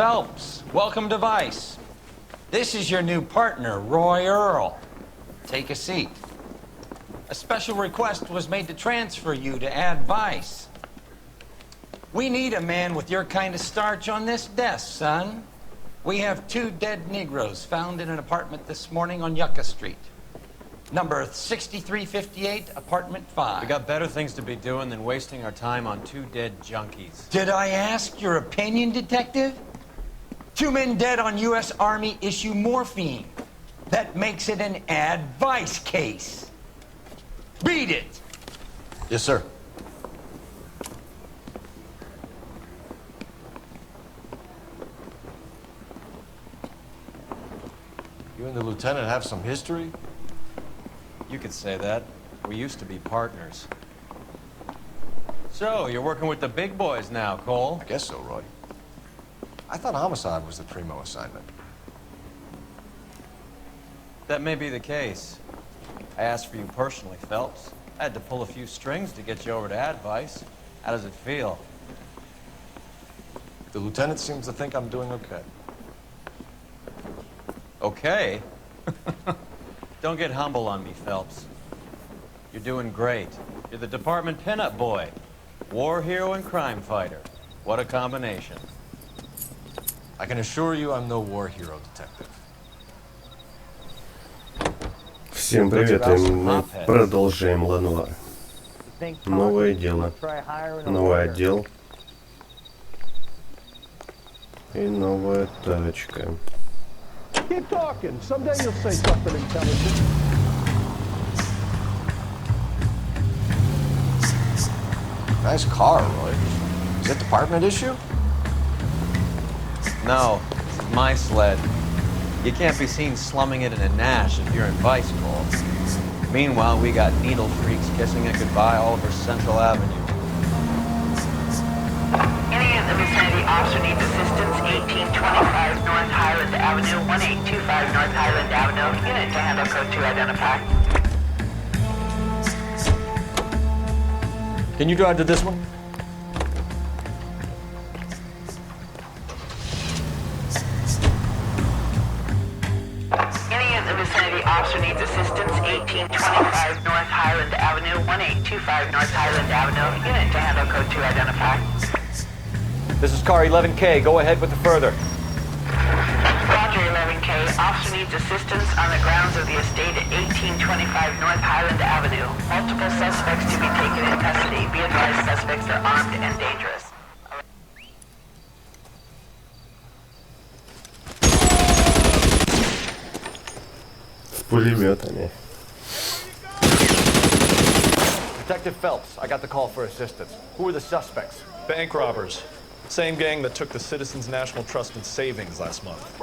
Phelps, welcome to Vice. This is your new partner, Roy Earl. Take a seat. A special request was made to transfer you to Ad Vice. We need a man with your kind of starch on this desk, son. We have 2 dead Negroes found in an apartment this morning on Yucca Street. Number 6358, apartment 5. We got better things to be doing than wasting our time on 2 dead junkies. Did I ask your opinion, Detective? 2 men dead on U.S. Army issue morphine. That makes it an Ad Vice case. Beat it! Yes, sir. You and the lieutenant have some history? You could say that. We used to be partners. So, you're working with the big boys now, Cole? I guess so, Roy. I thought homicide was the primo assignment. That may be the case. I asked for you personally, Phelps. I had to pull a few strings to get you over to Ad Vice. How does it feel? The lieutenant seems to think I'm doing okay. Okay? Don't get humble on me, Phelps. You're doing great. You're the department pinup boy. War hero and crime fighter. What a combination. I can assure you I'm no war hero, detective. Всем привет, и мы продолжаем Нуар. Новое дело, новый отдел и новая тачка. Keep talking. Someday you'll say something intelligent. Nice car, Roy. Is that department issue? No, this is my sled. You can't be seen slumming it in a Nash if you're in Vice, Cole. Meanwhile, we got needle freaks kissing it goodbye all over Central Avenue. Any in the vicinity officer needs assistance, 1825 North Highland Avenue, 1825 North Highland Avenue. Unit to handle code 2 identify. Can you drive to this one? Any in the vicinity officer needs assistance, 1825 North Highland Avenue, 1825 North Highland Avenue. Unit to handle code 2 identify. This is car 11K. Go ahead with the further. Roger, 11K. Officer needs assistance on the grounds of the estate at 1825 North Highland Avenue. Multiple suspects to be taken in custody. Be advised, suspects are armed and dangerous. С пулеметами. Detective Phelps, I got the call for assistance. Who are the suspects? Bank robbers. Same gang that took the Citizens National Trust and Savings last month.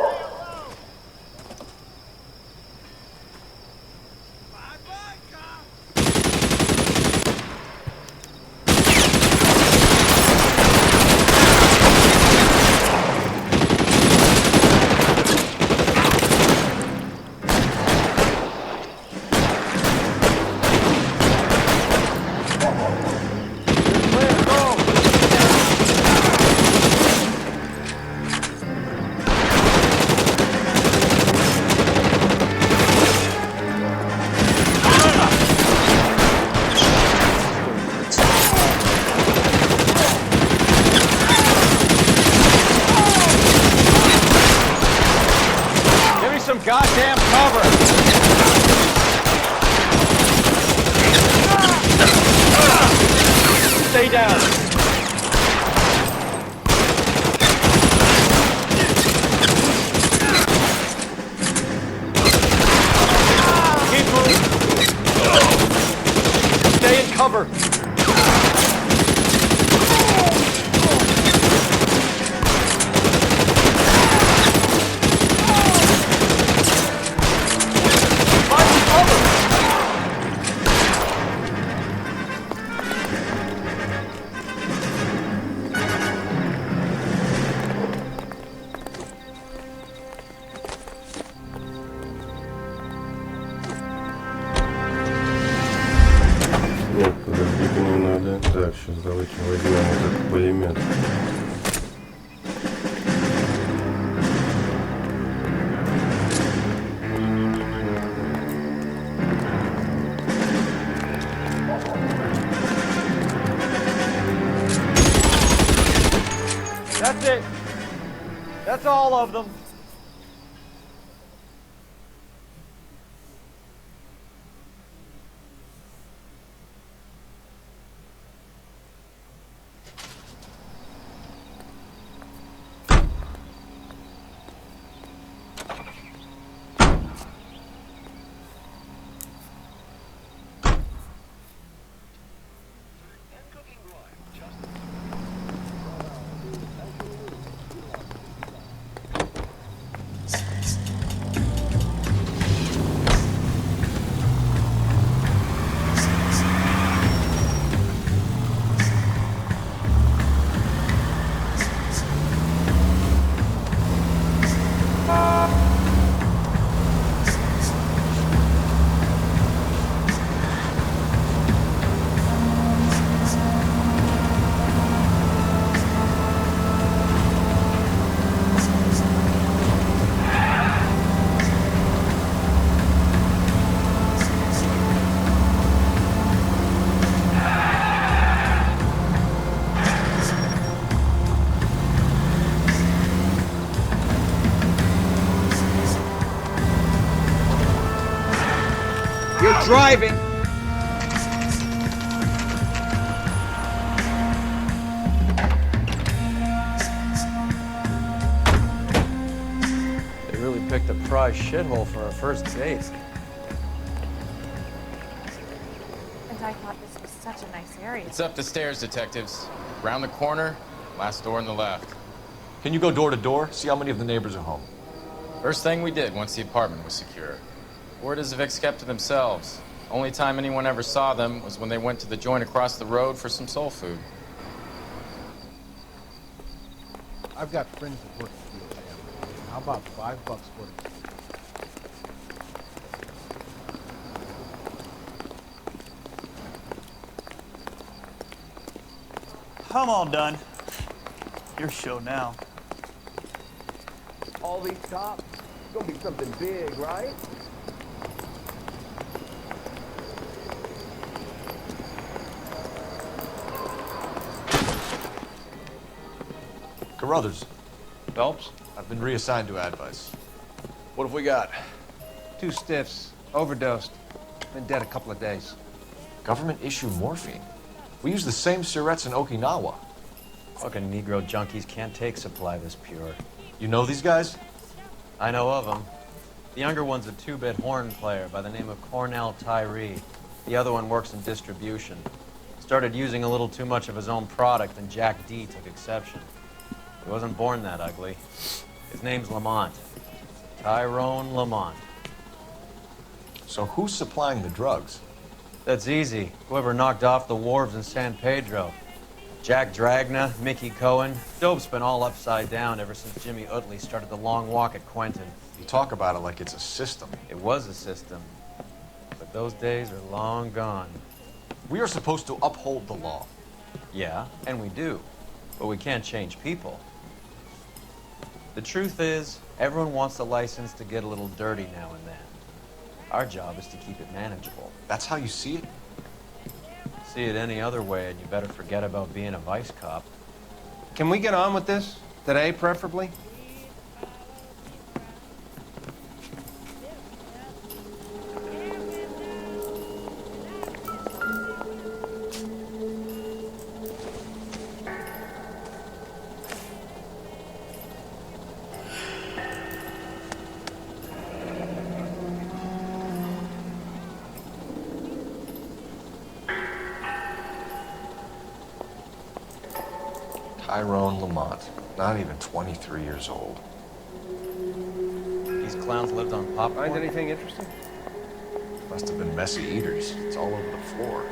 That's it. That's all of them. You're driving. They really picked a prize shithole for our first date. And I thought this was such a nice area. It's up the stairs, detectives. Round the corner, last door on the left. Can you go door to door? See how many of the neighbors are home. First thing we did once the apartment was secure. Word is the Vics kept to themselves. Only time anyone ever saw them was when they went to the joint across the road for some soul food. I've got friends that work at the exam. How about $5 for them? I'm all done. Your show now. All these cops? It's gonna be something big, right? Carruthers. Phelps, I've been reassigned to Advice. What have we got? 2 stiffs, overdosed. Been dead a couple of days. Government issue morphine. We use the same syrettes in Okinawa. Fucking Negro junkies can't take supply this pure. You know these guys? I know of them. The younger one's a 2-bit horn player by the name of Cornell Tyree. The other one works in distribution. Started using a little too much of his own product, and Jack D took exception. He wasn't born that ugly. His name's Lamont. Tyrone Lamont. So who's supplying the drugs? That's easy. Whoever knocked off the wharves in San Pedro. Jack Dragna, Mickey Cohen. Dope's been all upside down ever since Jimmy Utley started the long walk at Quentin. You talk about it like it's a system. It was a system. But those days are long gone. We are supposed to uphold the law. Yeah, and we do. But we can't change people. The truth is, everyone wants a license to get a little dirty now and then. Our job is to keep it manageable. That's how you see it? See it any other way, and you better forget about being a vice cop. Can we get on with this? Today, preferably? Tyrone Lamont, not even 23 years old. These clowns lived on popcorn. Find anything interesting? Must have been messy eaters. It's all over the floor.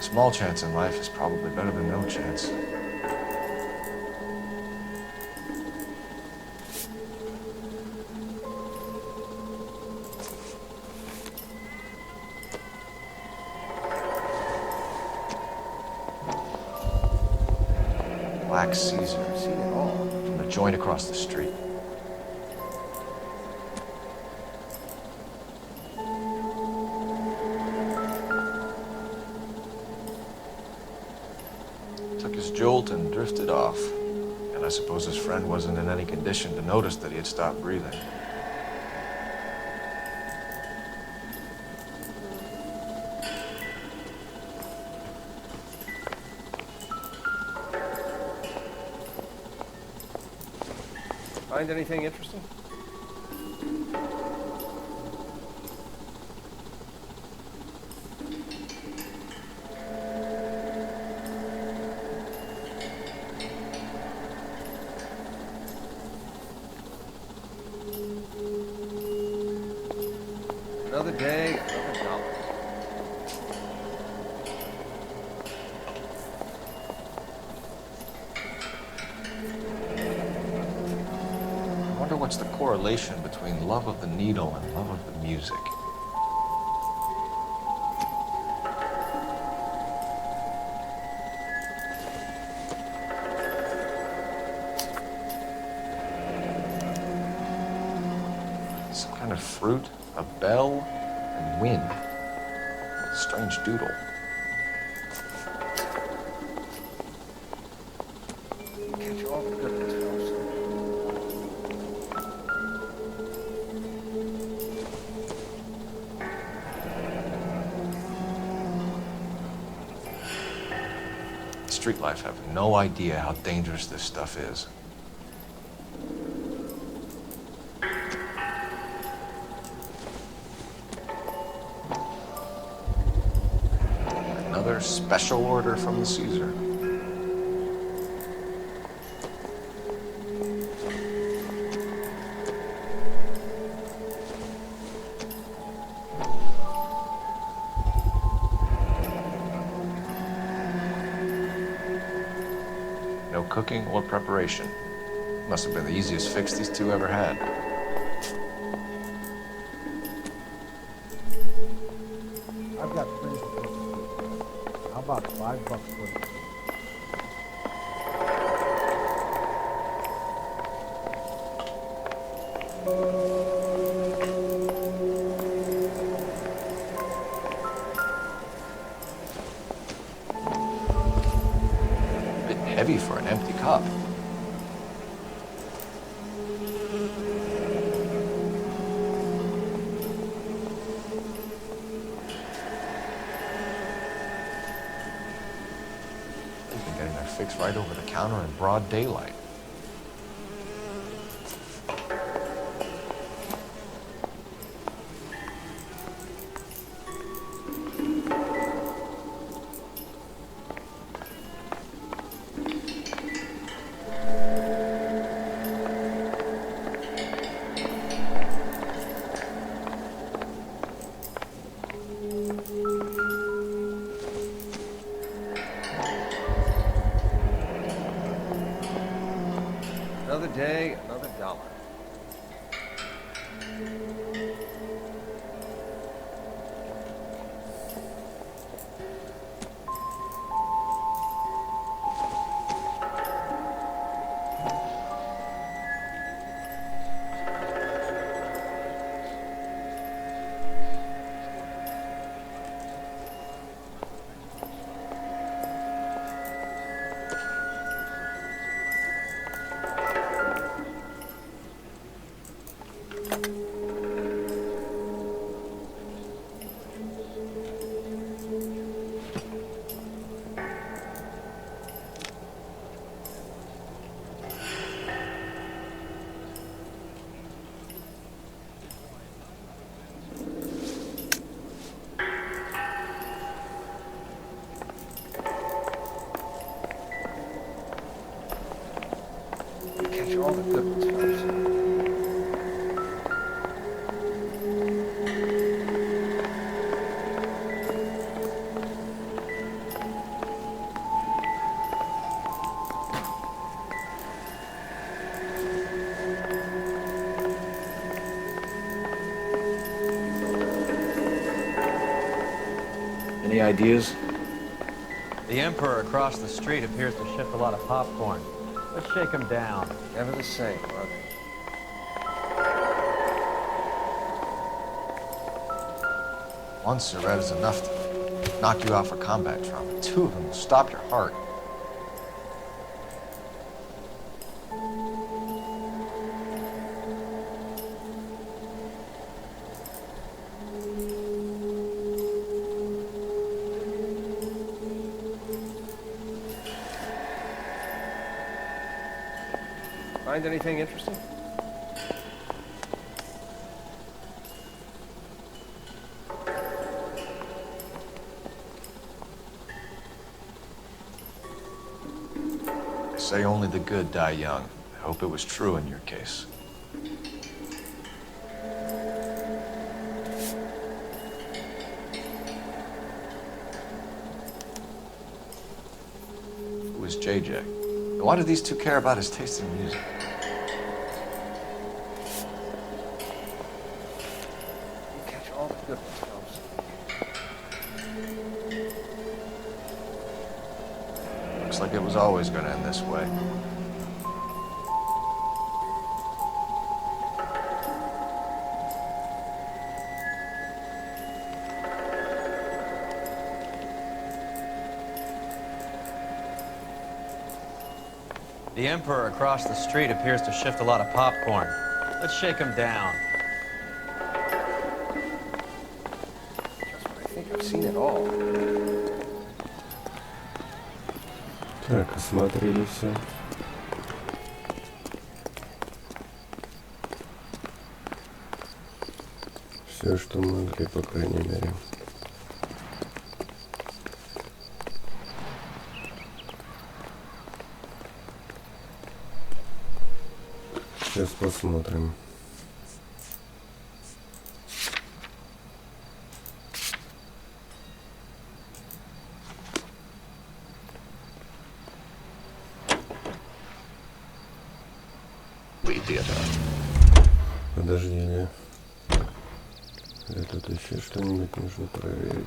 Small chance in life is probably better than no chance. Black Caesar, seen it all. From the joint across the street. jolt and drifted off. And I suppose his friend wasn't in any condition to notice that he had stopped breathing. Find anything interesting? Another day, another dollar. I wonder what's the correlation between love of the needle and love of the music. Some kind of fruit, a bell, and wind. Strange doodle. Catch all the good ones first. Street life have no idea how dangerous this stuff is. Another special order from the Caesar. No cooking or preparation. Must have been the easiest fix these two ever had. I've got friends that work for you. How about $5 for the Bit heavy for an empty cup. They've been getting their fix right over the counter in broad daylight. Another day, another dollar. Catch all the good ones first. Any ideas? The Emperor across the street appears to ship a lot of popcorn. Let's shake him down. Never the same, are they? One cigarette is enough to knock you out for combat trauma. Two of them will stop your heart. Find anything interesting? They say only the good die young. I hope it was true in your case. Who is JJ? And why do these two care about his taste in music? You catch all the good ones, Phelps. Looks like it was always going to end this way. The Emperor across the street appears to shift a lot of popcorn. Let's shake him down. Just when I think I've seen it all. Так, осмотрели все. Все, что могли, по крайней мере. Сейчас посмотрим. Подожди, тут еще что-нибудь нужно проверить.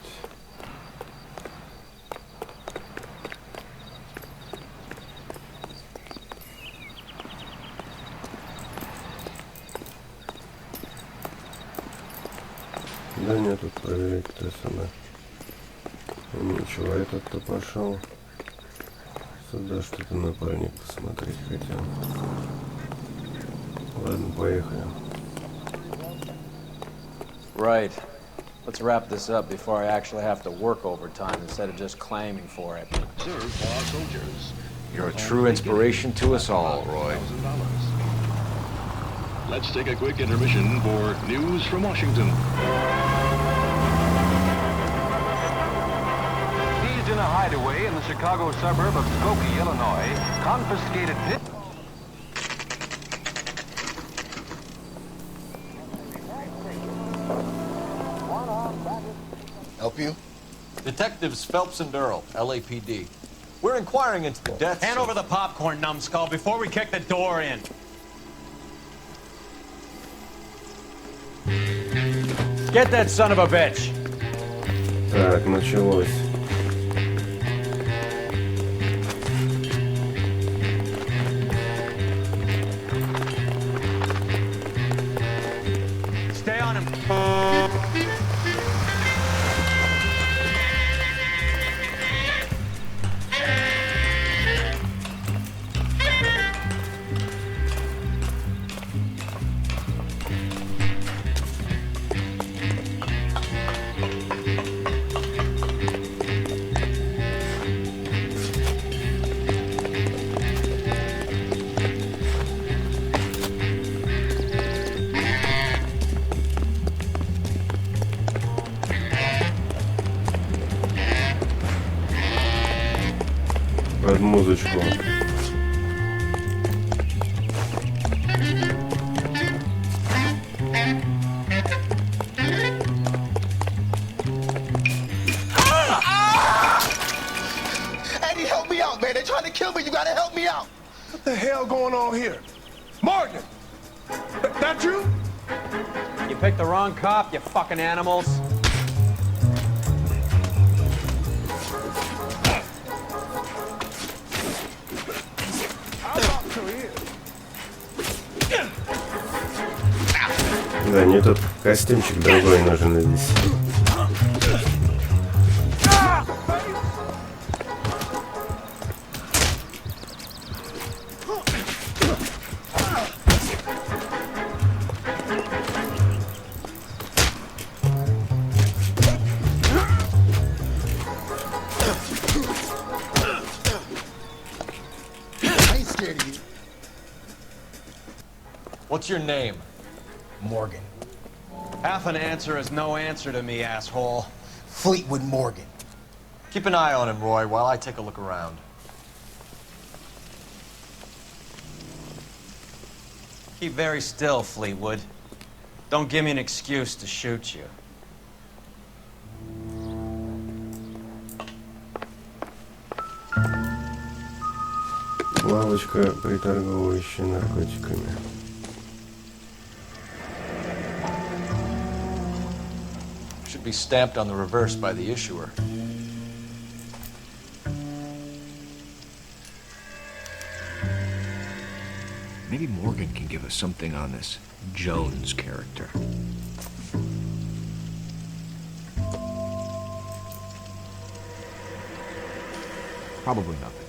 Да нет, тут проверить кто сюда. Ничего, этот-то пошел. Сюда что-то напарник посмотреть хотел. Ладно, поехали. Right. Let's wrap this up before I actually have to work overtime instead of just claiming for it. Serve for our soldiers. You're a true inspiration to us all, Roy. Let's take a quick intermission for news from Washington. Seized in a hideaway in the Chicago suburb of Skokie, Illinois, confiscated pit... Help you? Detectives Phelps and Earl, LAPD. We're inquiring into the deaths. Hand over the popcorn, numbskull, before we kick the door in. Get that son of a bitch! Так, началось. Stay on him. Под музычку. Eddie, help me out, man. They're trying to kill me. You gotta help me out. What the hell going on here? Morgan! That you? You picked the wrong cop, you fucking animals. Да, не тот костюмчик, другой нужен здесь. I ain't scared of you. What's your name? Morgan. Half an answer is no answer to me, asshole. Fleetwood Morgan. Keep an eye on him, Roy, while I take a look around. Keep very still, Fleetwood. Don't give me an excuse to shoot you. Лавочка, приторговывающая наркотиками. Should be stamped on the reverse by the issuer. Maybe Morgan can give us something on this Jones character. Probably nothing.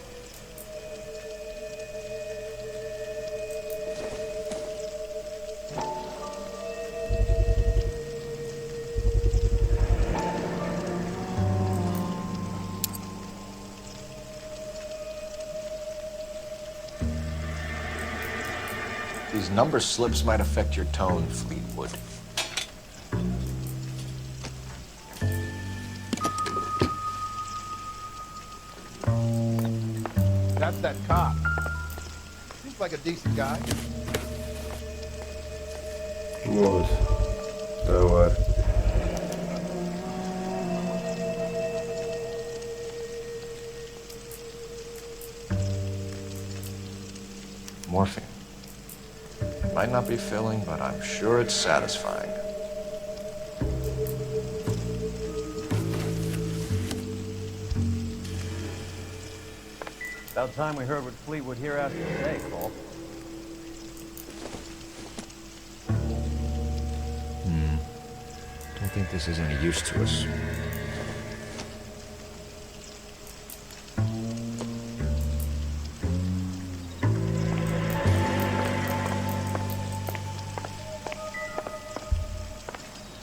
These number slips might affect your tone, Fleetwood. That's that cop. Seems like a decent guy. Вот. Товар. Morphine. Might not be filling, but I'm sure it's satisfying. About time we heard what Fleetwood here has to say, Cole. Don't think this is any use to us.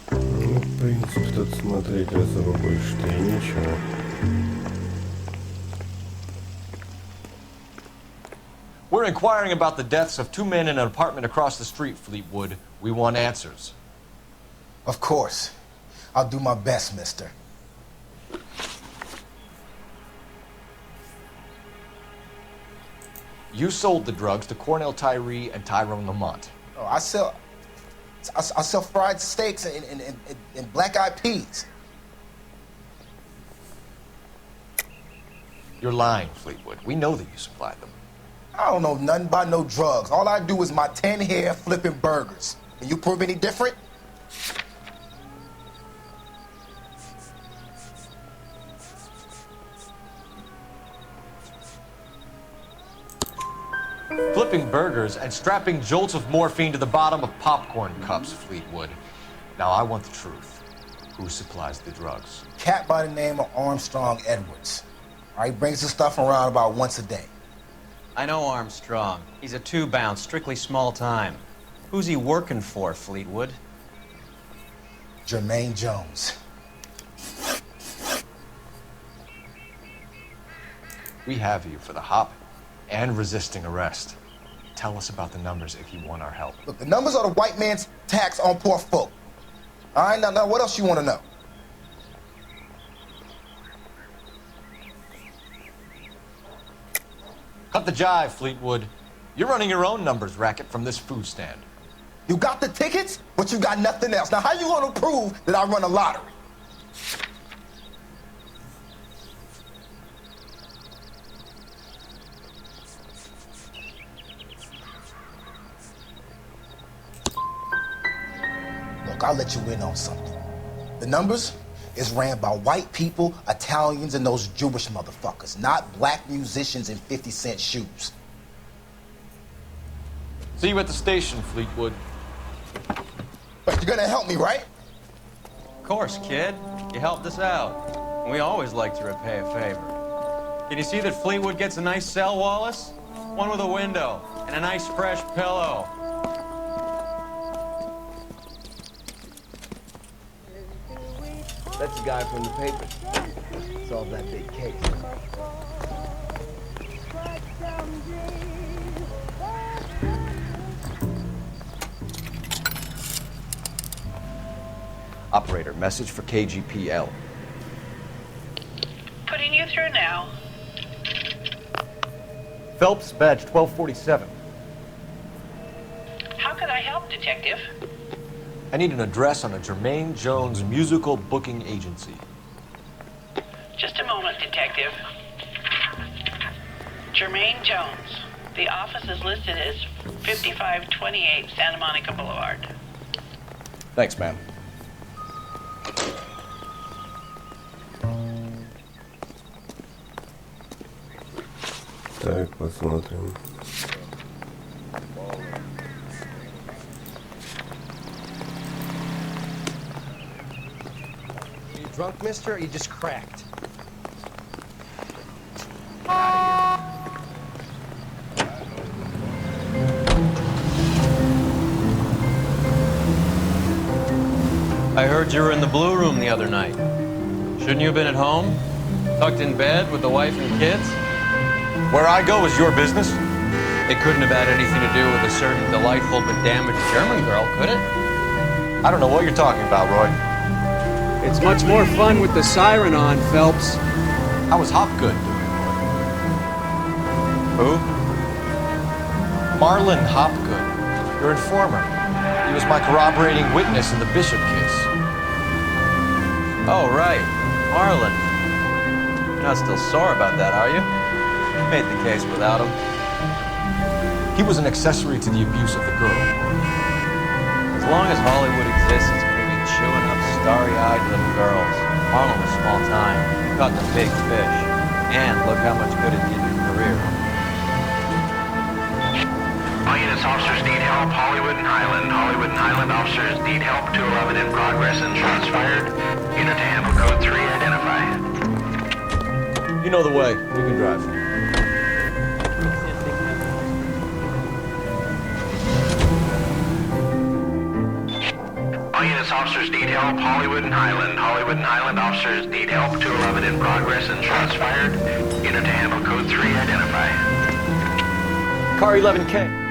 В принципе, тут смотреть особо больше-то и нечего. We're inquiring about the deaths of 2 men in an apartment across the street, Fleetwood. We want answers. Of course. I'll do my best, mister. You sold the drugs to Cornell Tyree and Tyrone Lamont. Oh, I sell fried steaks and black-eyed peas. You're lying, Fleetwood. We know that you supplied them. I don't know nothing about no drugs. All I do is my 10 hair flipping burgers. Can you prove any different? Flipping burgers and strapping jolts of morphine to the bottom of popcorn cups, Fleetwood. Now I want the truth. Who supplies the drugs? Cat by the name of Armstrong Edwards. All right, brings the stuff around about once a day. I know Armstrong. He's a two-bound, strictly small time. Who's he working for, Fleetwood? Jermaine Jones. We have you for the hop and resisting arrest. Tell us about the numbers if you want our help. Look, the numbers are the white man's tax on poor folk. All right, now what else you want to know? Cut the jive, Fleetwood. You're running your own numbers racket from this food stand. You got the tickets, but you got nothing else. Now, how you going to prove that I run a lottery? Look, I'll let you in on something. The numbers is ran by white people, Italians, and those Jewish motherfuckers, not black musicians in 50-cent shoes. See you at the station, Fleetwood. But you're gonna help me, right? Of course, kid. You helped us out. We always like to repay a favor. Can you see that Fleetwood gets a nice cell, Wallace? One with a window and a nice fresh pillow. That's the guy from the paper. Solved that big case. Operator, message for KGPL. Putting you through now. Phelps, badge 1247. How can I help, Detective? I need an address on a Jermaine Jones musical booking agency. Just a moment, Detective. Jermaine Jones. The office is listed as 5528 Santa Monica Boulevard. Thanks, ma'am. Так, посмотрим. You drunk, mister, or you just cracked? I heard you were in the Blue Room the other night. Shouldn't you have been at home? Tucked in bed with the wife and kids? Where I go is your business? It couldn't have had anything to do with a certain delightful but damaged German girl, could it? I don't know what you're talking about, Roy. It's much more fun with the siren on, Phelps. How was Hopgood doing, Roy? Who? Marlon Hopgood, your informer. He was my corroborating witness in the Bishop case. Oh, right. Marlon. You're not still sore about that, are you? You made the case without him. He was an accessory to the abuse of the girl. As long as Hollywood exists, it's going to be chewing up starry-eyed little girls. Marlon was small time. He caught the big fish. And look how much good it did your career. All units, officers need help. Hollywood and Highland. Hollywood and Highland officers need help. 211 in progress and shots fired. Unit to handle code 3, identify. You know the way. You can drive. All units, officers need help. Hollywood and Highland. Hollywood and Highland officers need help. 211 in progress and shots fired. Unit to handle code 3, identify. Car 11K.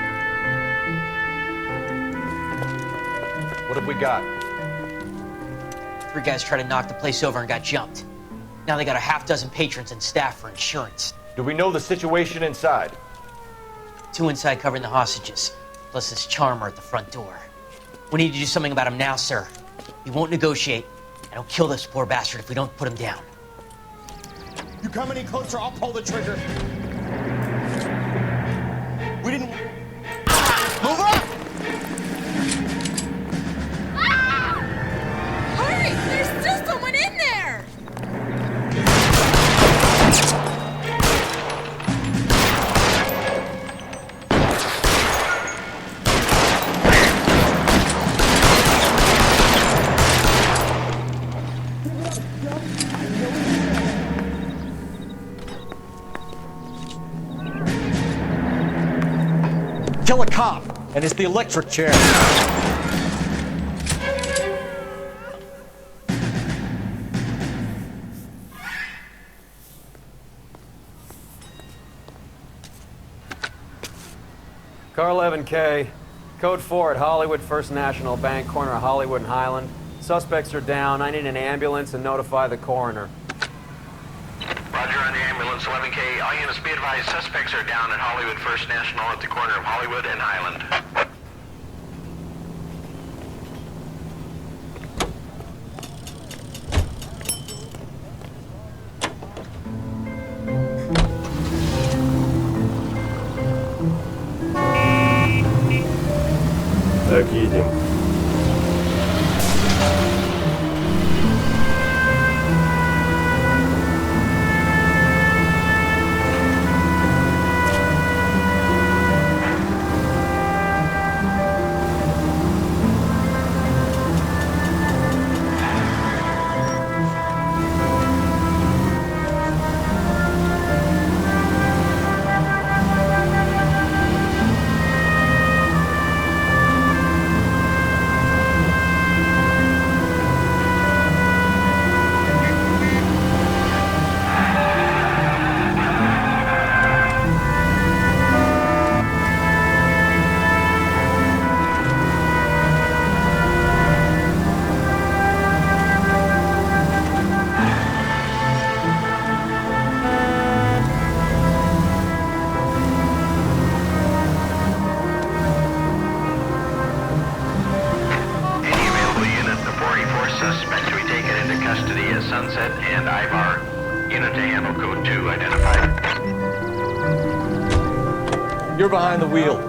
What have we got? 3 guys tried to knock the place over and got jumped. Now they got a half dozen patrons and staff for insurance. Do we know the situation inside? 2 inside covering the hostages, plus this charmer at the front door. We need to do something about him now, sir. He won't negotiate, and he'll kill this poor bastard if we don't put him down. You come any closer, I'll pull the trigger. We didn't... Move up! Hurry! There's still someone in there! Kill a cop, and it's the electric chair. Car 11K, code 4 at Hollywood First National Bank, corner of Hollywood and Highland. Suspects are down. I need an ambulance and notify the coroner. Roger on the ambulance, 11K. All units be advised, suspects are down at Hollywood First National at the corner of Hollywood and Highland. Так, едем. Unit to handle code 2 identified. You're behind the wheel.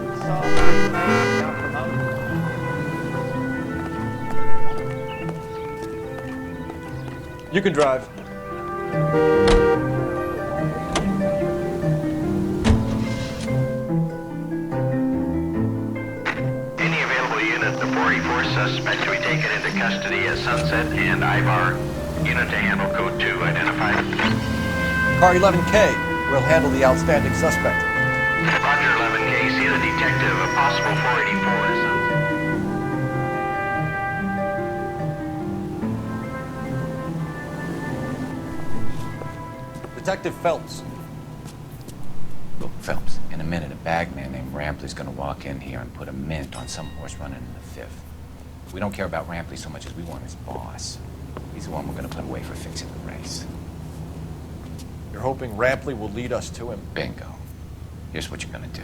You can drive. Any available unit, the 44 suspect to be taken into custody at Sunset and Ivar. Unit to handle code 2 identified. Car 11K will handle the outstanding suspect. Roger 11K, see the detective, a possible 484 at Sunset. Detective Phelps. Look, Phelps, in a minute, a bagman named Rampley's gonna walk in here and put a mint on some horse running in the 5th. We don't care about Rampley so much as we want his boss. He's the one we're gonna put away for fixing the race. You're hoping Rampley will lead us to him? Bingo. Here's what you're gonna do.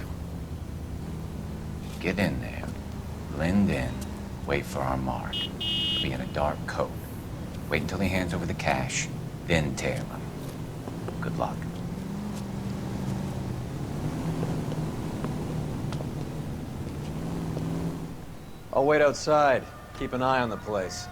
Get in there, blend in, wait for our mark. He'll be in a dark coat. Wait until he hands over the cash, then tail him. Good luck. I'll wait outside. Keep an eye on the place.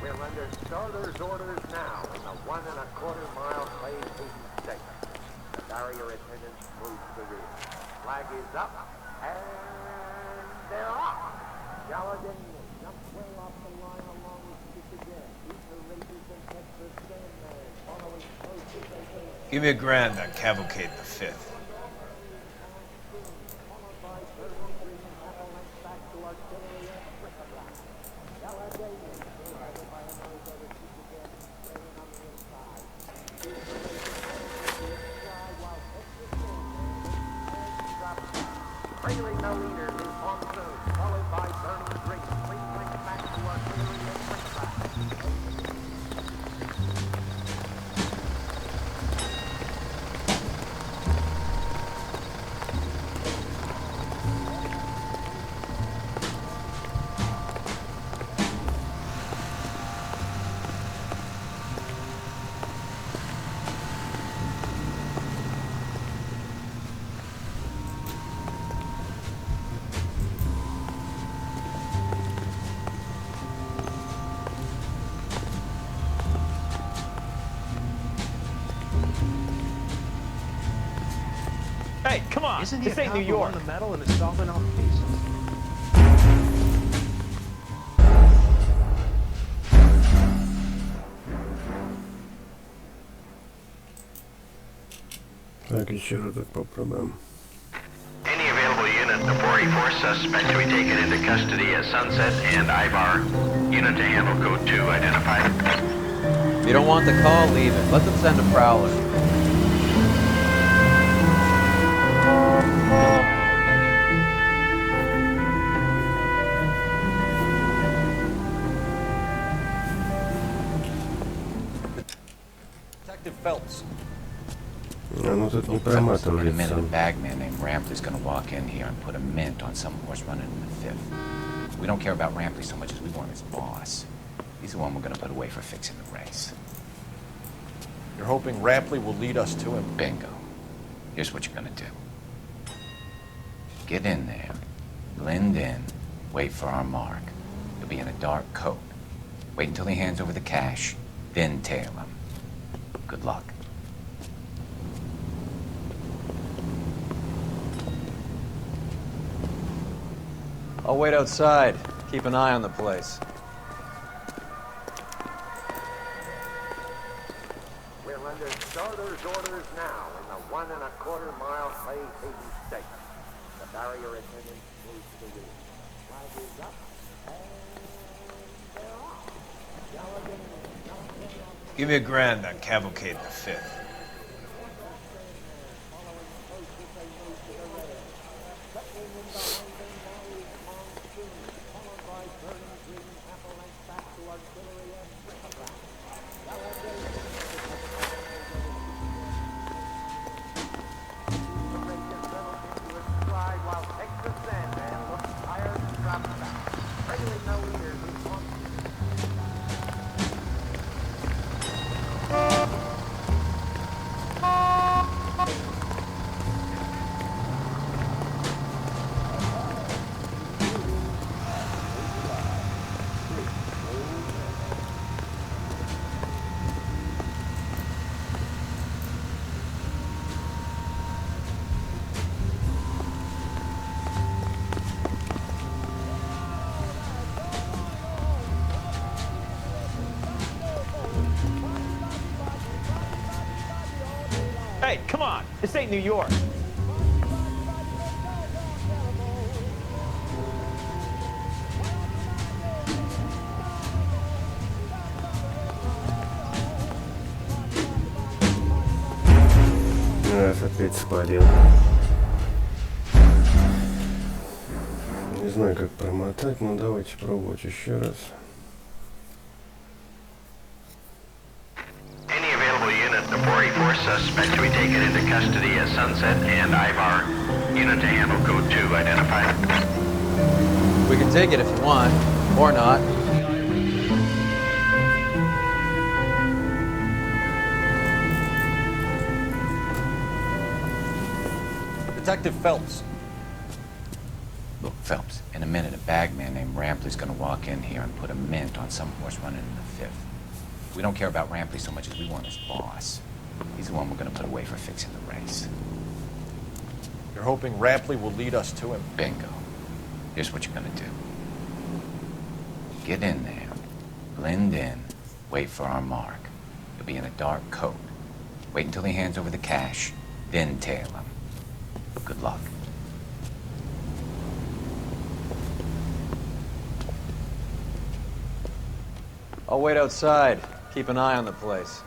We're under starter's orders now in the 1 1/4 mile phase segment. The barrier attendants move to the rear. Flag is up, and they're off. Galligan jumps way off the line along with Stick again. Ether races and Texas Sandman following close as they go. Give me a grand on Cavalcade the 5th. Followed by 33 half a length back to artillery and bric-a-brac. Galligan still headed by another brother Stick again, spraying on the inside. Ether races to the inside while Texas Sandman drops. Trailing the leaders is Monsoon, followed by Burning Green. 3 lengths back to artillery and bric-a-brac. Hey, come on! Isn't This ain't New York. the medal and it's solving all cases? Так, еще разок попробуем. Any available unit, the 44 suspect to be taken into custody at Sunset and Ivar. Unit to handle code 2 identified. If you don't want the call, leave it. Let them send a prowler. Detective Phelps. А ну тут не In a minute, a проматывается. bagman named Rampley's gonna walk in here and put a mint on some horse running in the 5th. We don't care about Rampley so much as we want his boss. He's the one we're gonna put away for fixing the race. You're hoping Rampley will lead us to him? Bingo. Here's what you're gonna do. Get in there, blend in, wait for our mark. He'll be in a dark coat. Wait until he hands over the cash, then tail him. Good luck. I'll wait outside. Keep an eye on the place. We're under starter's orders now in the 1 1/4 mile phase segment. The barrier attendants move to the rear. Flag is up, and they're off. Galligan jumps way off. Give me a grand on Cavalcade the 5th. Following close as they move to the rear. Settling in behind them now is Monsoon, followed by Burning Green half a length back to artillery and bric-a-brac. Hey, come on. This ain't New York. Раз опять спалил. Не знаю, как промотать, но давайте пробовать еще раз. Any available unit, the 484 suspect to be taken into custody at Sunset and Ivar. Unit to handle code 2 identified. We can take it if you want, or not. Detective Phelps. Look, Phelps, in a minute, a bagman named Rampley's gonna walk in here and put a mint on some horse running in the fifth. We don't care about Rampley so much as we want his boss. He's the one we're gonna put away for fixing the race. You're hoping Rampley will lead us to him? Bingo. Here's what you're gonna do. Get in there, blend in, wait for our mark. You'll be in a dark coat. Wait until he hands over the cash, then tail him. Good luck. I'll wait outside. Keep an eye on the place.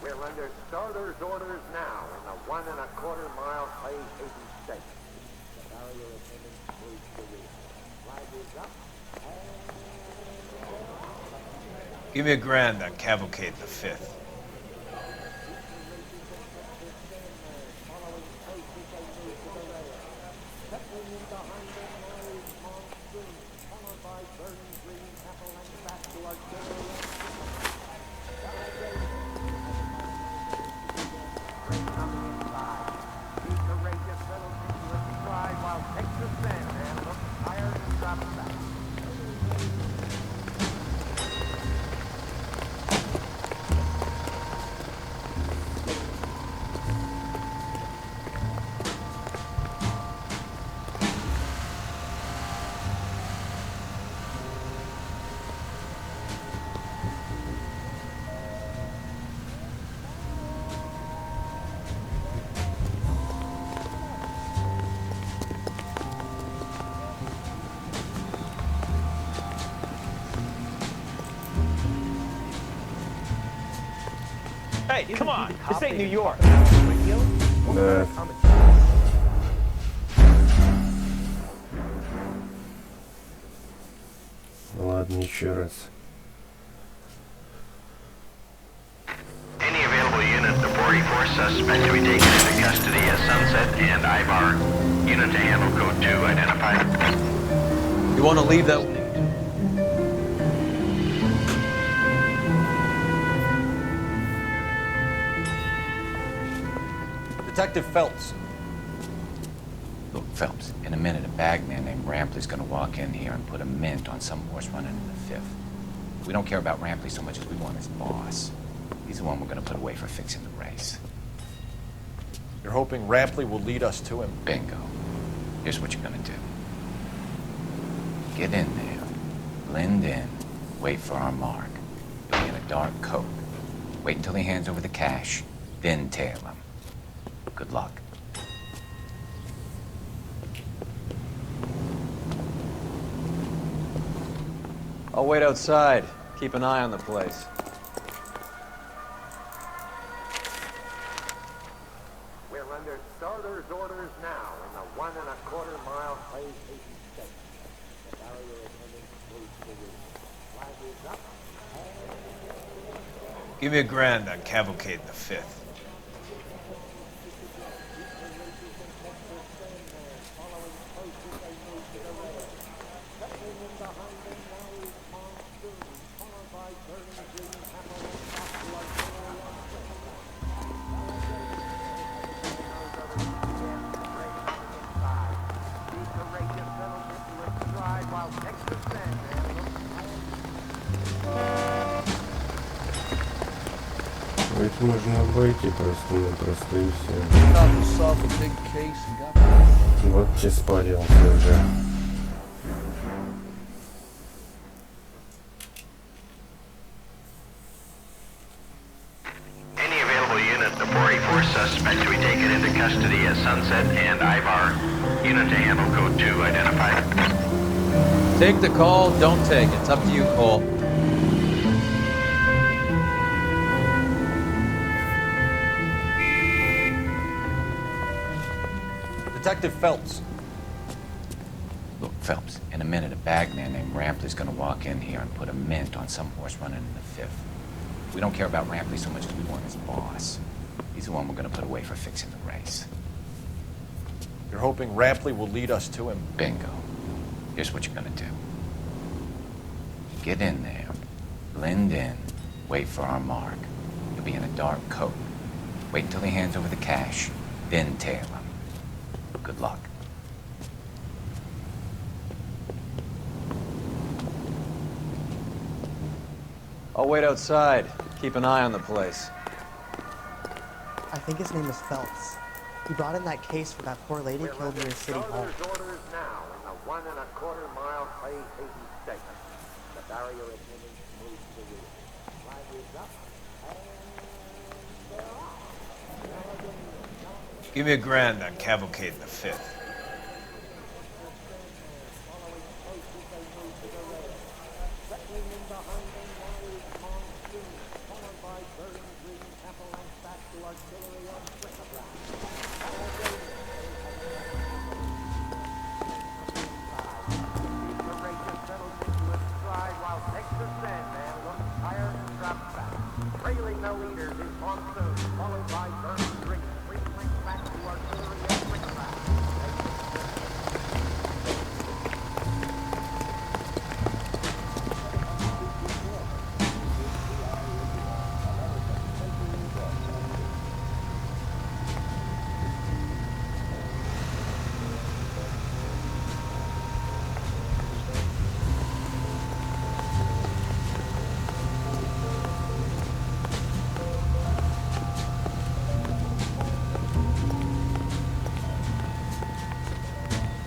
We're under starter's orders now in the 1 1/4 mile Clay Haven state. The barrier attendant moves the rear. Flag is up. Give me $1,000 on Cavalcade the 5th. Hey, come on. This ain't New York. Да. Ладно, еще раз. Any available unit, the 484 suspect to be taken into custody at Sunset and Ivar. Unit to handle code 2 identified. You want to leave that? Detective Phelps. Look, Phelps, in a minute, a bagman named Rampley's gonna walk in here and put a mint on some horse running in the fifth. We don't care about Rampley so much as we want his boss. He's the one we're gonna put away for fixing the race. You're hoping Rampley will lead us to him? Bingo. Here's what you're gonna do. Get in there, blend in, wait for our mark. You'll be in a dark coat. Wait until he hands over the cash, then tail him. Good luck. I'll wait outside. Keep an eye on the place. We're under starter's orders now in the 1 1/4 mile Clay Haven state. The barrier attendant moves the rear. Flag is up. Give me $1,000 on Cavalcade the 5th. Ведь можно обойти просто и все. Вот те спалился уже. custody at Sunset and Ivar. Unit to handle code 2 identified. Take the call, don't take it. It's up to you, Cole. Detective Phelps. Look, Phelps, in a minute, a bagman named Rampley's gonna walk in here and put a mint on some horse running in the fifth. We don't care about Rampley so much as we want his boss. He's the one we're gonna put away for fixing the race. You're hoping Rampley will lead us to him? Bingo. Here's what you're gonna do. Get in there, blend in, wait for our mark. You'll be in a dark coat. Wait until he hands over the cash, then tail him. Good luck. I'll wait outside. Keep an eye on the place. I think his name is Phelps. He brought in that case for that poor lady killed near City Hall. Orders now in the 1 1/4-mile Clay Hazy segment. The barrier attendants move to the rear. Flag is up, and they're off. Give me $1,000 on Cavalcade in the fifth.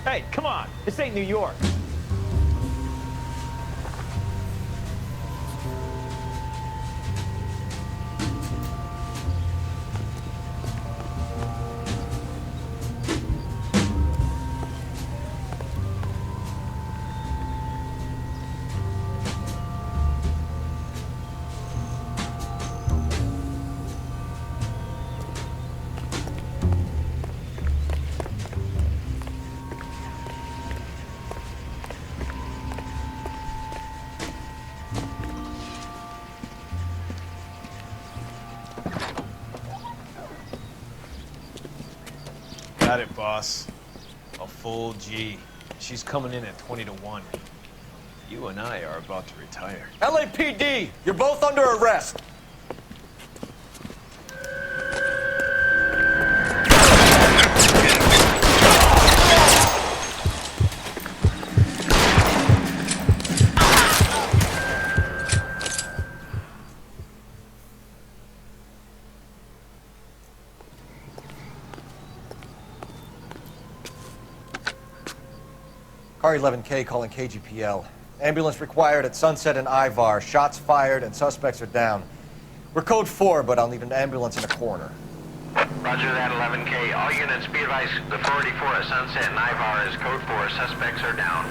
Hey, come on. This ain't New York. Got it, boss. A full G. She's coming in at 20 to 1. You and I are about to retire. LAPD! You're both under arrest! Car 11K calling KGPL. Ambulance required at Sunset and Ivar. Shots fired and suspects are down. We're code 4, but I'll need an ambulance in a corner. Roger that, 11K. All units be advised, the 484 at Sunset and Ivar is code 4. Suspects are down.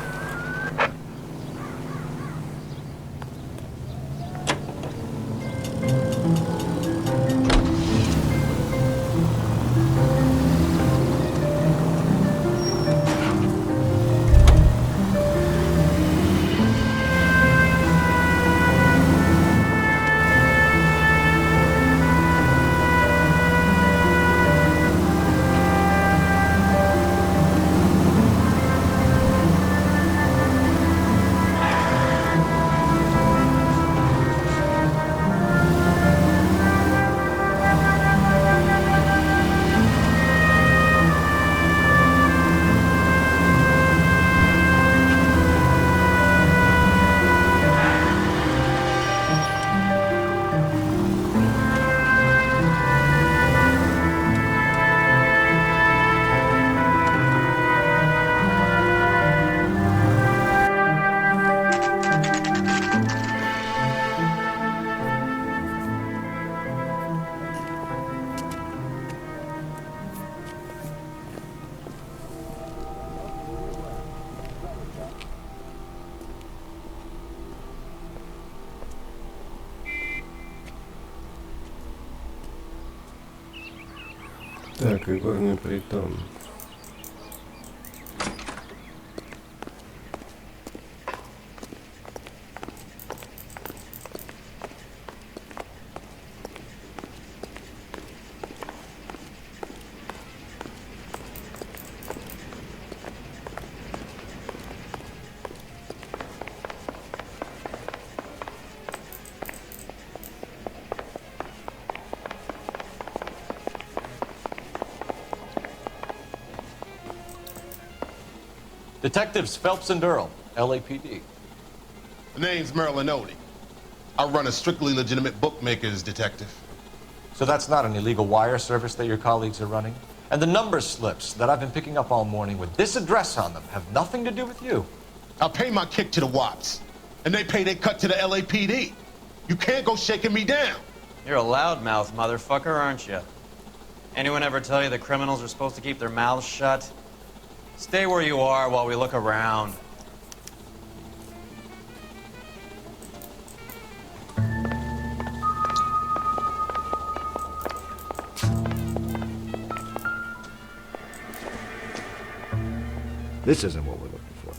Так, игорный притон. Detectives Phelps and Earl, LAPD. The name's Merlin Odie. I run a strictly legitimate bookmaker's detective. So that's not an illegal wire service that your colleagues are running? And the number slips that I've been picking up all morning with this address on them have nothing to do with you? I pay my kick to the Wops, and they pay their cut to the LAPD. You can't go shaking me down. You're a loudmouth motherfucker, aren't you? Anyone ever tell you that criminals are supposed to keep their mouths shut? Stay where you are while we look around. This isn't what we're looking for.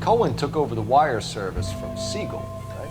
Cohen took over the wire service from Siegel, right?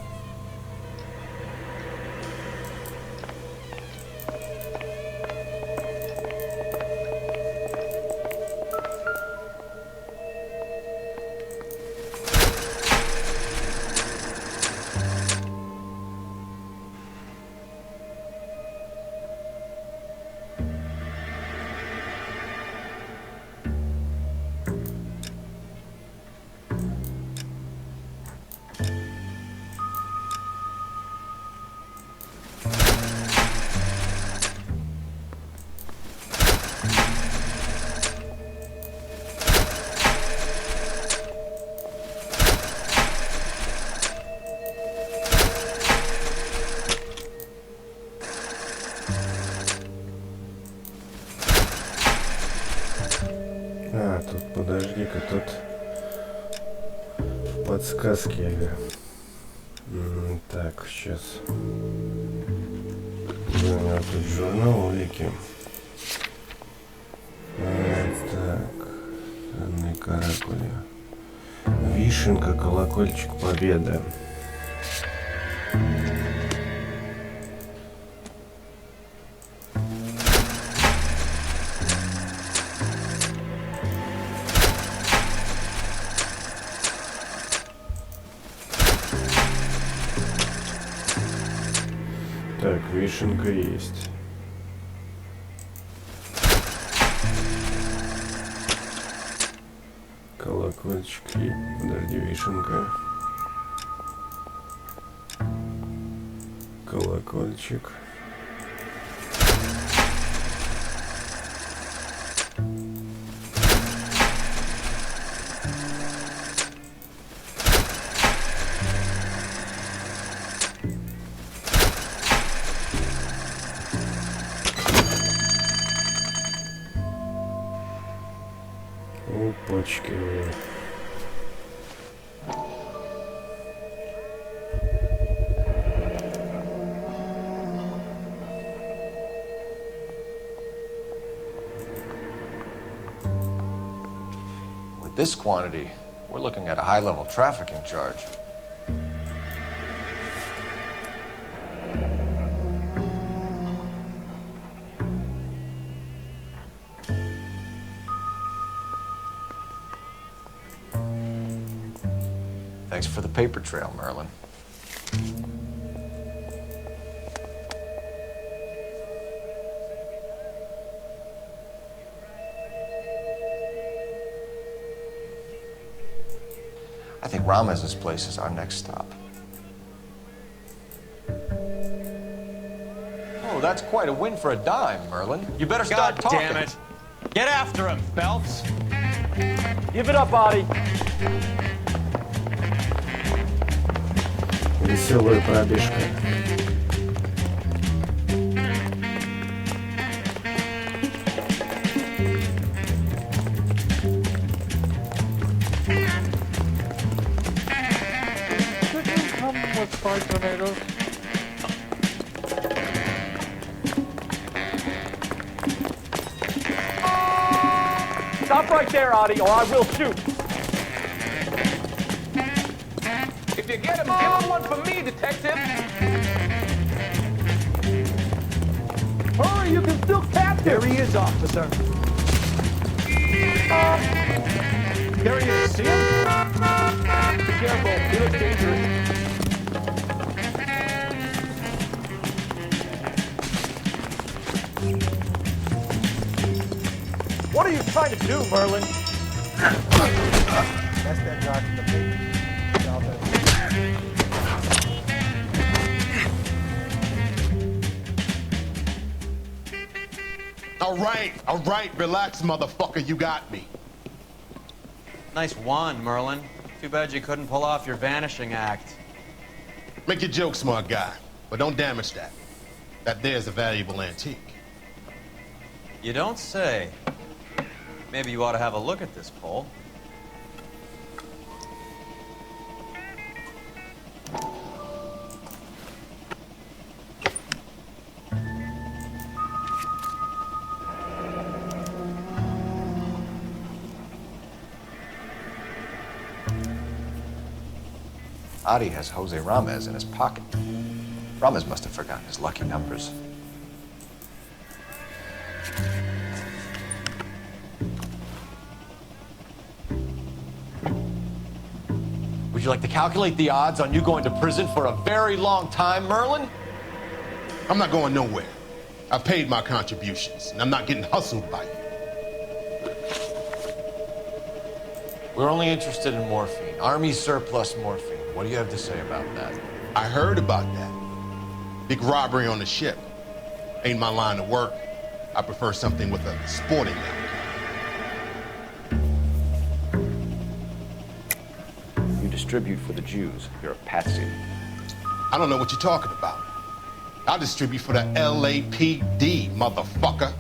А, тут подожди-ка, тут в подсказке. Так, сейчас. Да, у меня тут журнал улики. Так, Анны Каракули. Вишенка, колокольчик победы. Так, вишенка есть. Колокольчик и... Подожди, вишенка. Колокольчик. Опачки. With this quantity, we're looking at a high-level trafficking charge. Thanks for the paper trail, Merlin. I think Ramez's place is our next stop. Oh, that's quite a win for a dime, Merlin. You better start God talking. damn it. Get after him, Phelps. Give it up, Audie. Веселая пробежка. Fight tornado. Stop right there, Audie, or I will shoot. If you get him, give him one for me, Detective. Hurry, you can still capture. There he is, officer. There he is. See him? Be careful. He looks dangerous. What are you trying to do, Merlin? That's that guy from the paper. All right, relax, motherfucker, you got me. Nice wand, Merlin. Too bad you couldn't pull off your vanishing act. Make your joke, smart guy, but don't damage that. That there's a valuable antique. You don't say. Maybe you ought to have a look at this pole. Adi has Jose Ramez in his pocket. Ramez must have forgotten his lucky numbers. Would you like to calculate the odds on you going to prison for a very long time, Merlin? I'm not going nowhere. I've paid my contributions, and I'm not getting hustled by you. We're only interested in morphine. Army surplus morphine. What do you have to say about that? I heard about that. Big robbery on the ship. Ain't my line of work. I prefer something with a sporting element. You distribute for the Jews. You're a patsy. I don't know what you're talking about. I'll distribute for the LAPD, motherfucker.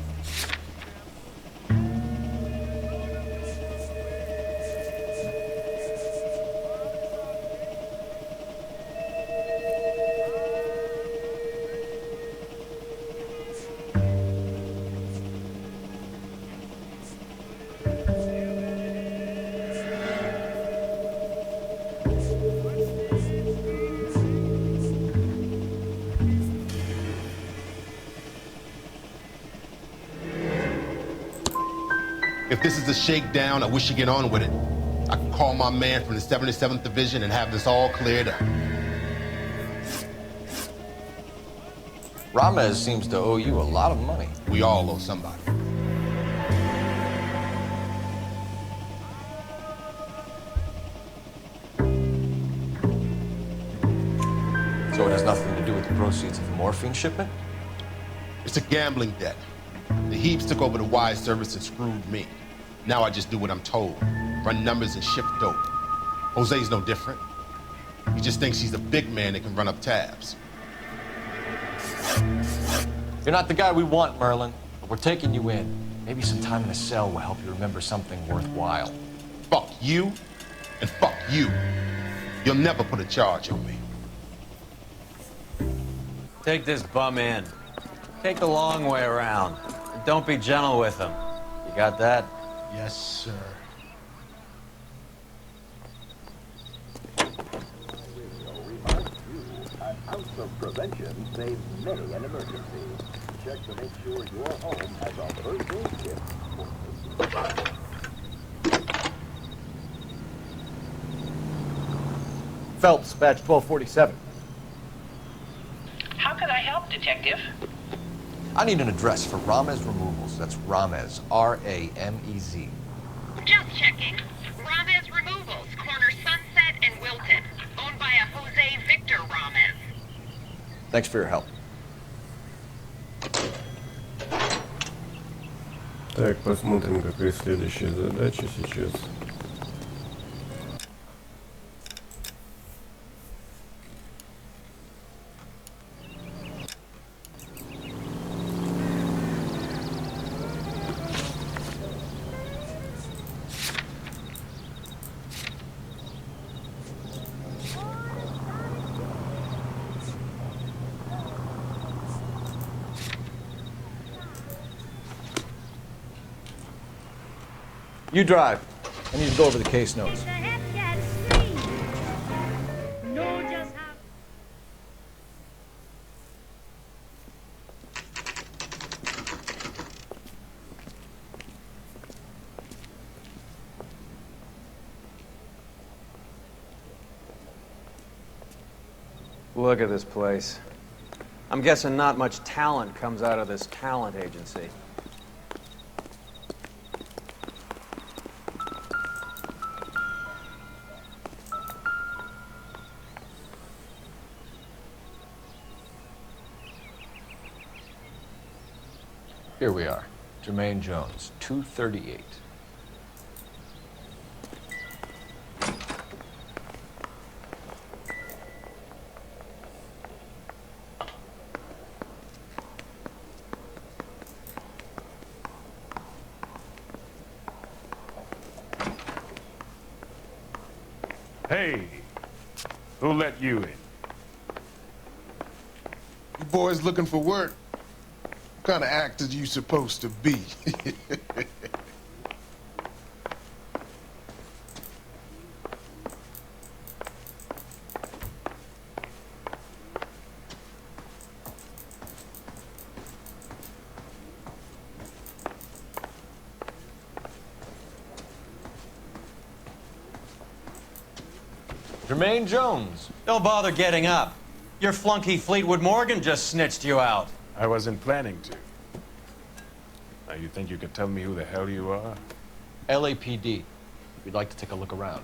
If this is a shakedown, I wish you get on with it. I can call my man from the 77th Division and have this all cleared up. Ramez seems to owe you a lot of money. We all owe somebody. So it has nothing to do with the proceeds of the morphine shipment? It's a gambling debt. The Heaps took over the wire service and screwed me. Now I just do what I'm told. Run numbers and ship dope. Jose's no different. He just thinks he's a big man that can run up tabs. You're not the guy we want, Merlin. But we're taking you in. Maybe some time in a cell will help you remember something worthwhile. Fuck you, and fuck you. You'll never put a charge on me. Take this bum in. Take the long way around. And don't be gentle with him. You got that? Yes, sir. An ounce of prevention saves many an emergency. Check to make sure your home has a first aid kit. Phelps, badge 1247. How can I help, Detective? I need an address for Ramez Removals. That's Ramez, R-A-M-E-Z. Just checking. Ramez Removals, corner Sunset and Wilton. Owned by a Jose Victor Ramez. Thanks for your help. Так, посмотрим, какая следующая задача сейчас. You drive. I need to go over the case notes. Look at this place. I'm guessing not much talent comes out of this talent agency. Here we are. Jermaine Jones, 238. Hey, who let you in? You boys looking for work? What kind of actor you supposed to be? Jermaine Jones. Don't bother getting up. Your flunky Fleetwood Morgan just snitched you out. I wasn't planning to. Now, you think you could tell me who the hell you are? LAPD. We'd like to take a look around.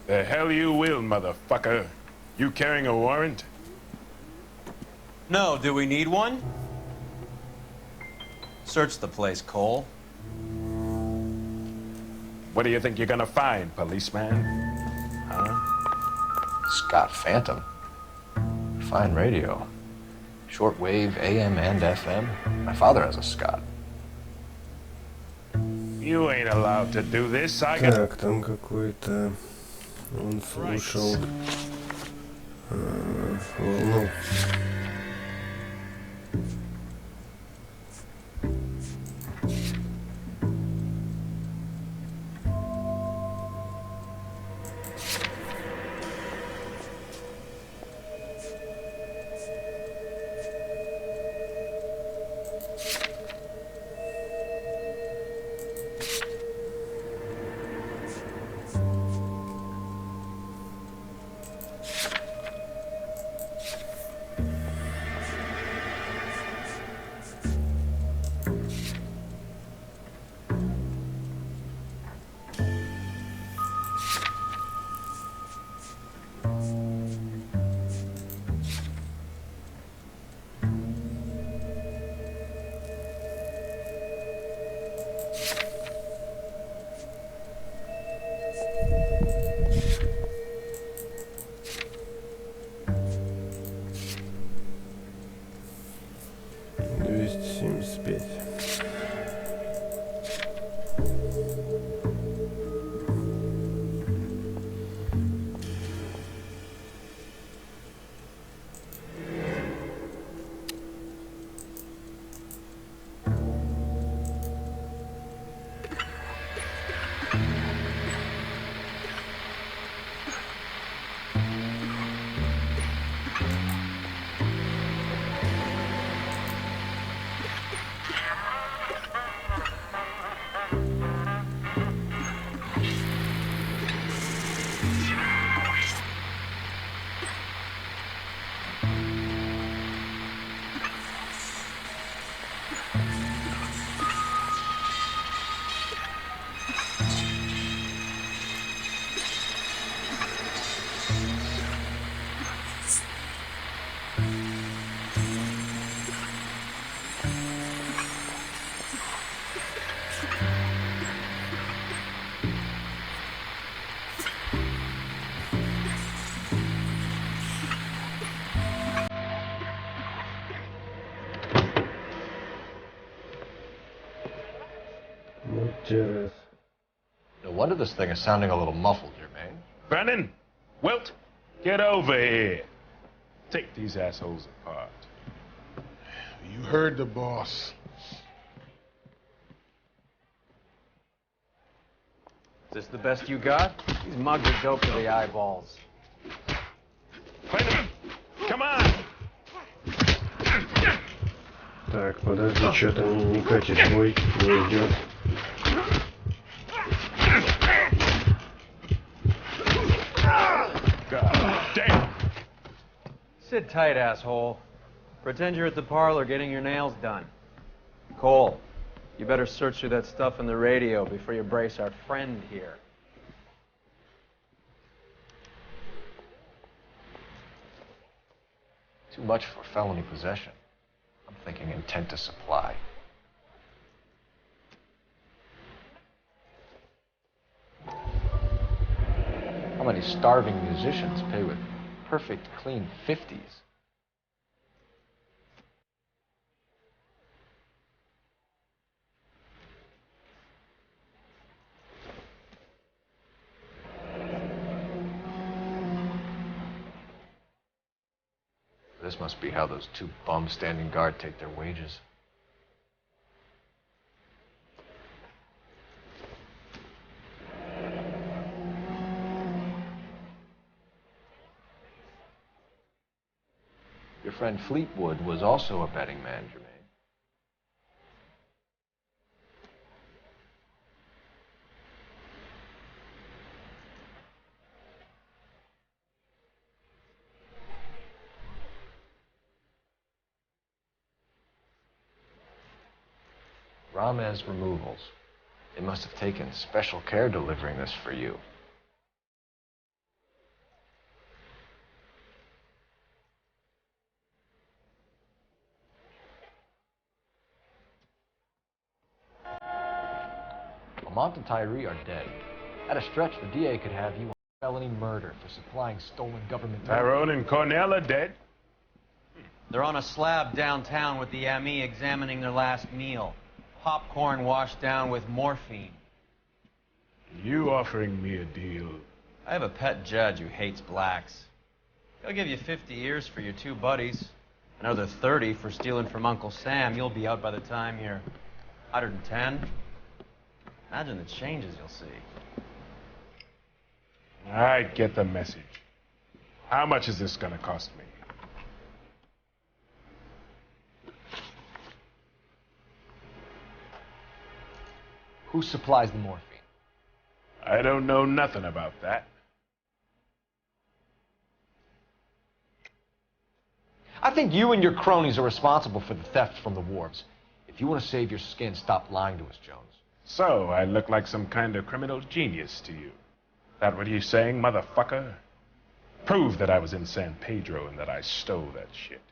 The hell you will, motherfucker. You carrying a warrant? No, do we need one? Search the place, Cole. What do you think you're gonna find, policeman? Huh? Scott Phantom. Fine radio. Shortwave, AM and FM. My father has a Scott. You ain't allowed to do this. I got... Так, там какой-то... Он слушал... волну. No wonder this thing is sounding a little muffled, Jermaine. Brennan, Wilt, get over here. Take these assholes apart. You heard the boss. Is this the best you got? These mugs are dope to the eyeballs. Come on! Так, подожди, что-то не катит бой, не идет. God damn! Sit tight, asshole. Pretend you're at the parlor getting your nails done. Cole, you better search through that stuff in the radio before you brace our friend here. Too much for felony possession. I'm thinking intent to supply. How many starving musicians pay with perfect, clean 50s? This must be how those two bums standing guard take their wages. Your friend Fleetwood was also a betting man, Jermaine. Ramez Removals. They must have taken special care delivering this for you. Lamont and Tyree are dead. At a stretch, the DA could have you on felony murder for supplying stolen government money. Tyrone and Cornell are dead? They're on a slab downtown with the ME examining their last meal. Popcorn washed down with morphine. You offering me a deal? I have a pet judge who hates blacks. He'll give you 50 years for your two buddies. Another 30 for stealing from Uncle Sam. You'll be out by the time you're 110. Imagine the changes you'll see. I get the message. How much is this gonna cost me? Who supplies the morphine? I don't know nothing about that. I think you and your cronies are responsible for the theft from the wharves. If you want to save your skin, stop lying to us, Jones. So, I look like some kind of criminal genius to you. That what you saying, motherfucker? Prove that I was in San Pedro and that I stole that shit.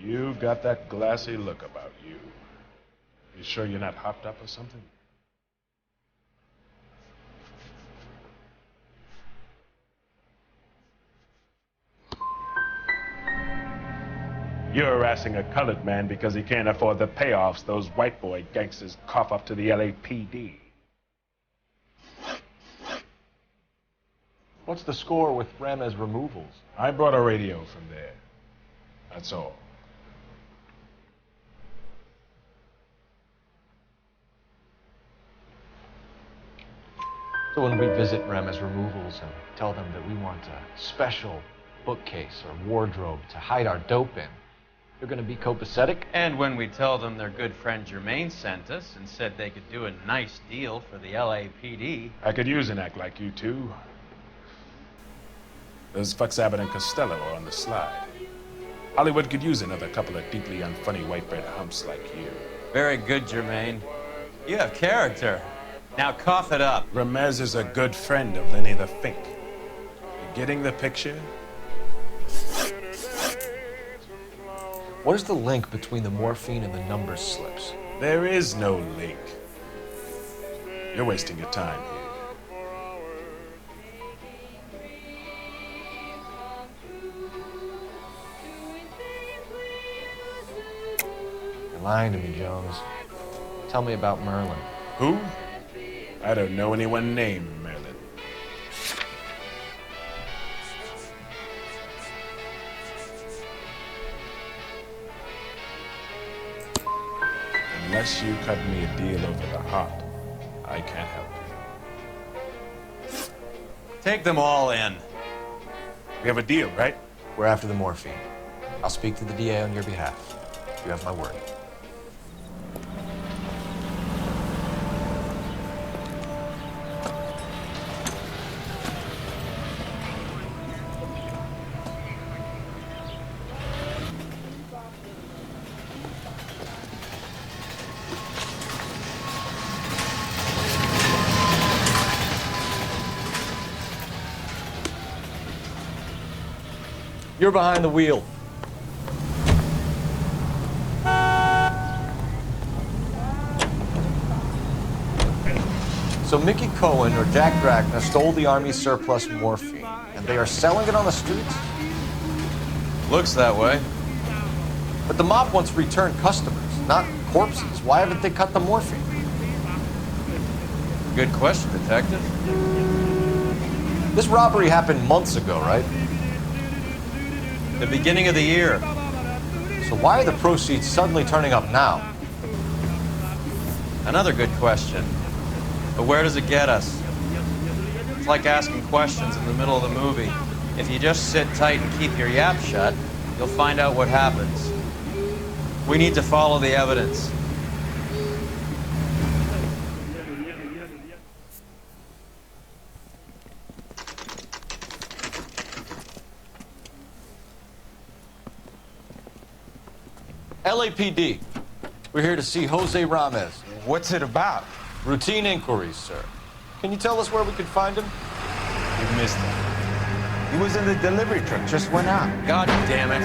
You got that glassy look about you. You sure you're not hopped up or something? You're harassing a colored man because he can't afford the payoffs those white boy gangsters cough up to the LAPD. What's the score with Ramez Removals? I brought a radio from there. That's all. So when we visit Ramez Removals and tell them that we want a special bookcase or wardrobe to hide our dope in, they're going to be copacetic? And when we tell them their good friend Jermaine sent us and said they could do a nice deal for the LAPD. I could use an act like you two. Those fucks Abbott and Costello are on the slide. Hollywood could use another couple of deeply unfunny white bread humps like you. Very good, Jermaine. You have character. Now cough it up. Ramez is a good friend of Lenny the Fink. You getting the picture? What is the link between the morphine and the number slips? There is no link. You're wasting your time here. You're lying to me, Jones. Tell me about Merlin. Who? I don't know anyone named Merlin. Unless you cut me a deal over the heart, I can't help you. Take them all in. We have a deal, right? We're after the morphine. I'll speak to the DA on your behalf. You have my word. You're behind the wheel. So Mickey Cohen or Jack Drachna stole the Army's surplus morphine, and they are selling it on the streets? Looks that way. But the mob wants returned customers, not corpses. Why haven't they cut the morphine? Good question, Detective. This robbery happened months ago, right? The beginning of the year. So why are the proceeds suddenly turning up now? Another good question. But where does it get us? It's like asking questions in the middle of the movie. If you just sit tight and keep your yap shut, you'll find out what happens. We need to follow the evidence. LAPD. We're here to see Jose Ramez. What's it about? Routine inquiries, sir. Can you tell us where we can find him? You missed him. He was in the delivery truck, just went out. God damn it.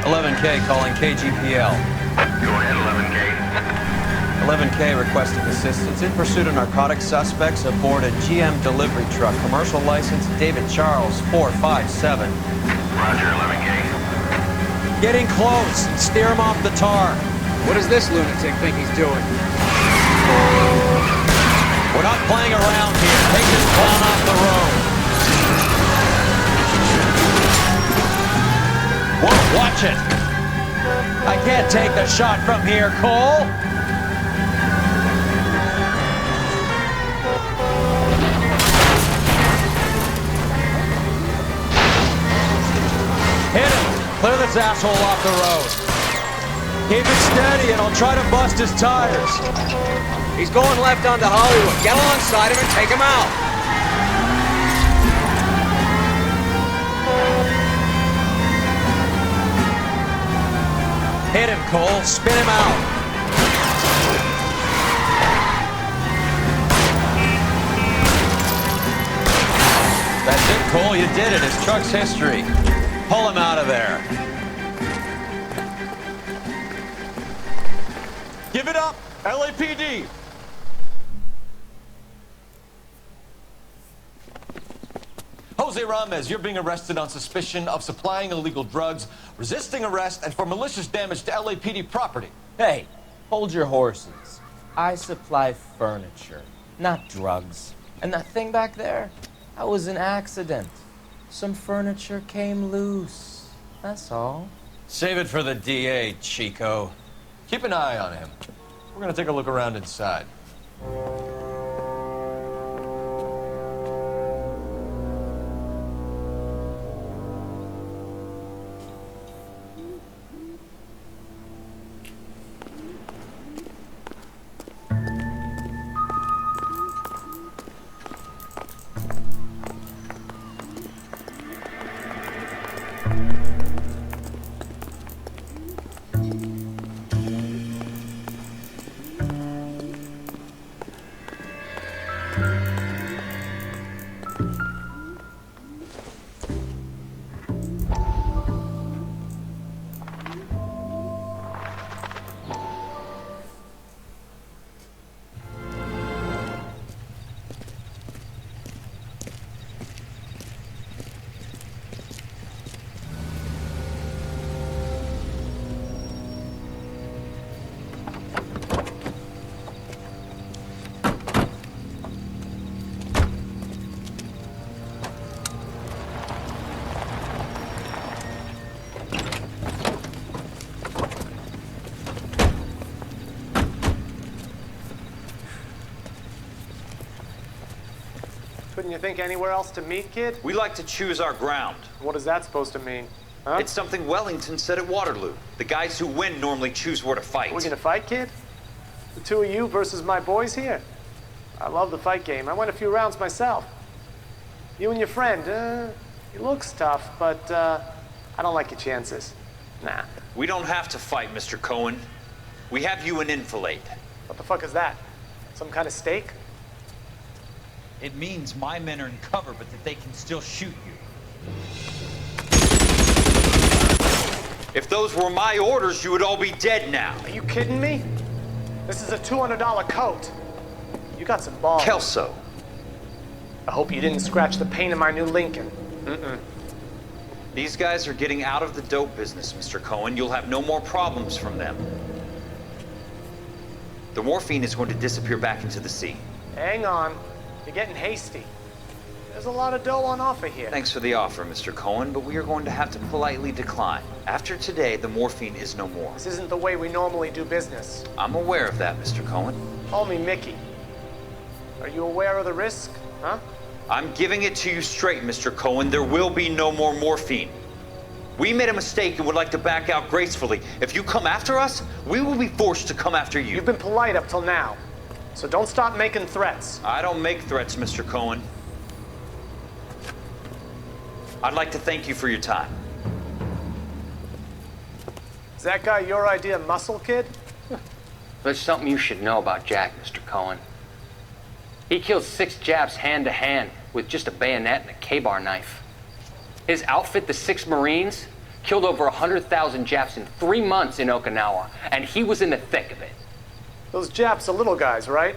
11K calling KGPL. Go ahead, 11K. 11K requesting assistance in pursuit of narcotic suspects aboard a GM delivery truck. Commercial license David Charles 457. Roger, 11K. Getting close and steer him off the tar. What does this lunatic think he's doing? We're not playing around here. Take this clown off the road. Whoa, watch it. I can't take the shot from here, Cole. Hit him. Clear this asshole off the road. Keep it steady and I'll try to bust his tires. He's going left onto Hollywood. Get alongside him and take him out. Hit him, Cole. Spin him out. That's it, Cole. You did it. It's Chuck's history. Pull him out of there. Give it up, LAPD! Jose Ramez, you're being arrested on suspicion of supplying illegal drugs, resisting arrest, and for malicious damage to LAPD property. Hey, hold your horses. I supply furniture, not drugs. And that thing back there, that was an accident. Some furniture came loose. That's all. Save it for the DA, Chico. Keep an eye on him. We're gonna take a look around inside. Couldn't you think anywhere else to meet, kid? We like to choose our ground. What is that supposed to mean? Huh? It's something Wellington said at Waterloo. The guys who win normally choose where to fight. We're gonna fight, kid? The two of you versus my boys here? I love the fight game. I went a few rounds myself. You and your friend, he looks tough, but I don't like your chances. Nah. We don't have to fight, Mr. Cohen. We have you an enfilade. What the fuck is that? Some kind of steak? It means my men are in cover, but that they can still shoot you. If those were my orders, you would all be dead now. Are you kidding me? This is a $200 coat. You got some balls. Kelso. I hope you didn't scratch the paint of my new Lincoln. These guys are getting out of the dope business, Mr. Cohen. You'll have no more problems from them. The morphine is going to disappear back into the sea. Hang on. You're getting hasty. There's a lot of dough on offer here. Thanks for the offer, Mr. Cohen, but we are going to have to politely decline. After today, the morphine is no more. This isn't the way we normally do business. I'm aware of that, Mr. Cohen. Call me Mickey. Are you aware of the risk, huh? I'm giving it to you straight, Mr. Cohen. There will be no more morphine. We made a mistake and would like to back out gracefully. If you come after us, we will be forced to come after you. You've been polite up till now, so don't stop making threats. I don't make threats, Mr. Cohen. I'd like to thank you for your time. Is that guy your idea of muscle, kid? There's something you should know about Jack, Mr. Cohen. He killed 6 Japs hand to hand with just a bayonet and a K-bar knife. His outfit, the 6 Marines, killed over 100,000 Japs in 3 months in Okinawa, and he was in the thick of it. Those Japs are little guys, right?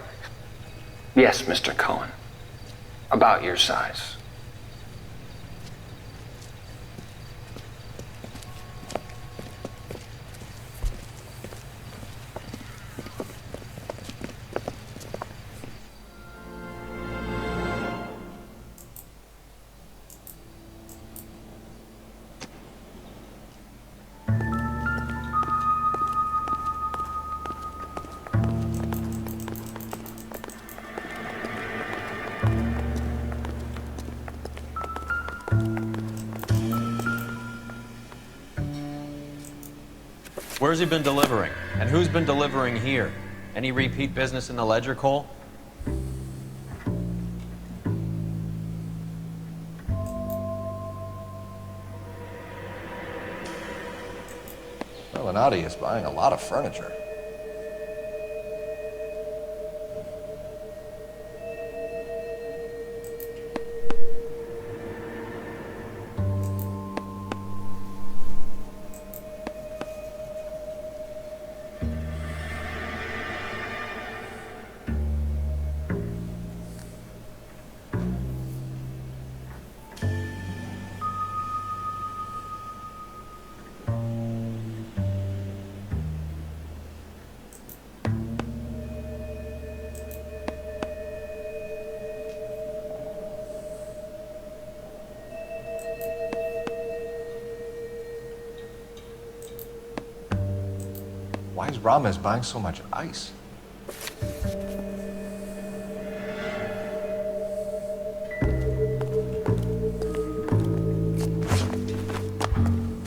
Yes, Mr. Cohen. About your size. Where's he been delivering? And who's been delivering here? Any repeat business in the ledger, Cole? Melinati is buying a lot of furniture. Why is Ramez buying so much ice?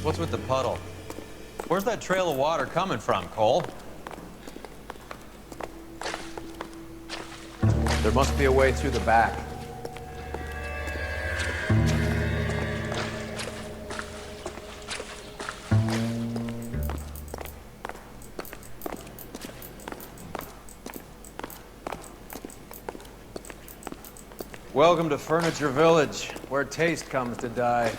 What's with the puddle? Where's that trail of water coming from, Cole? There must be a way through the back. Welcome to Furniture Village, where taste comes to die.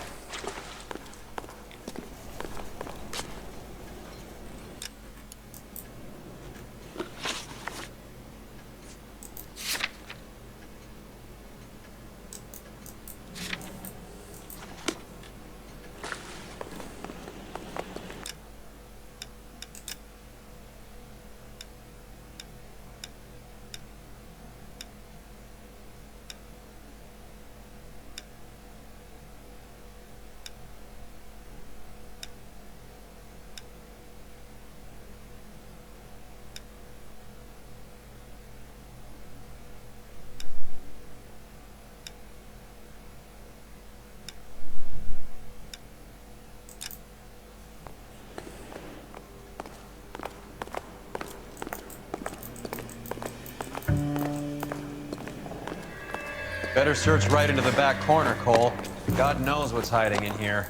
Better search right into the back corner, Cole. God knows what's hiding in here.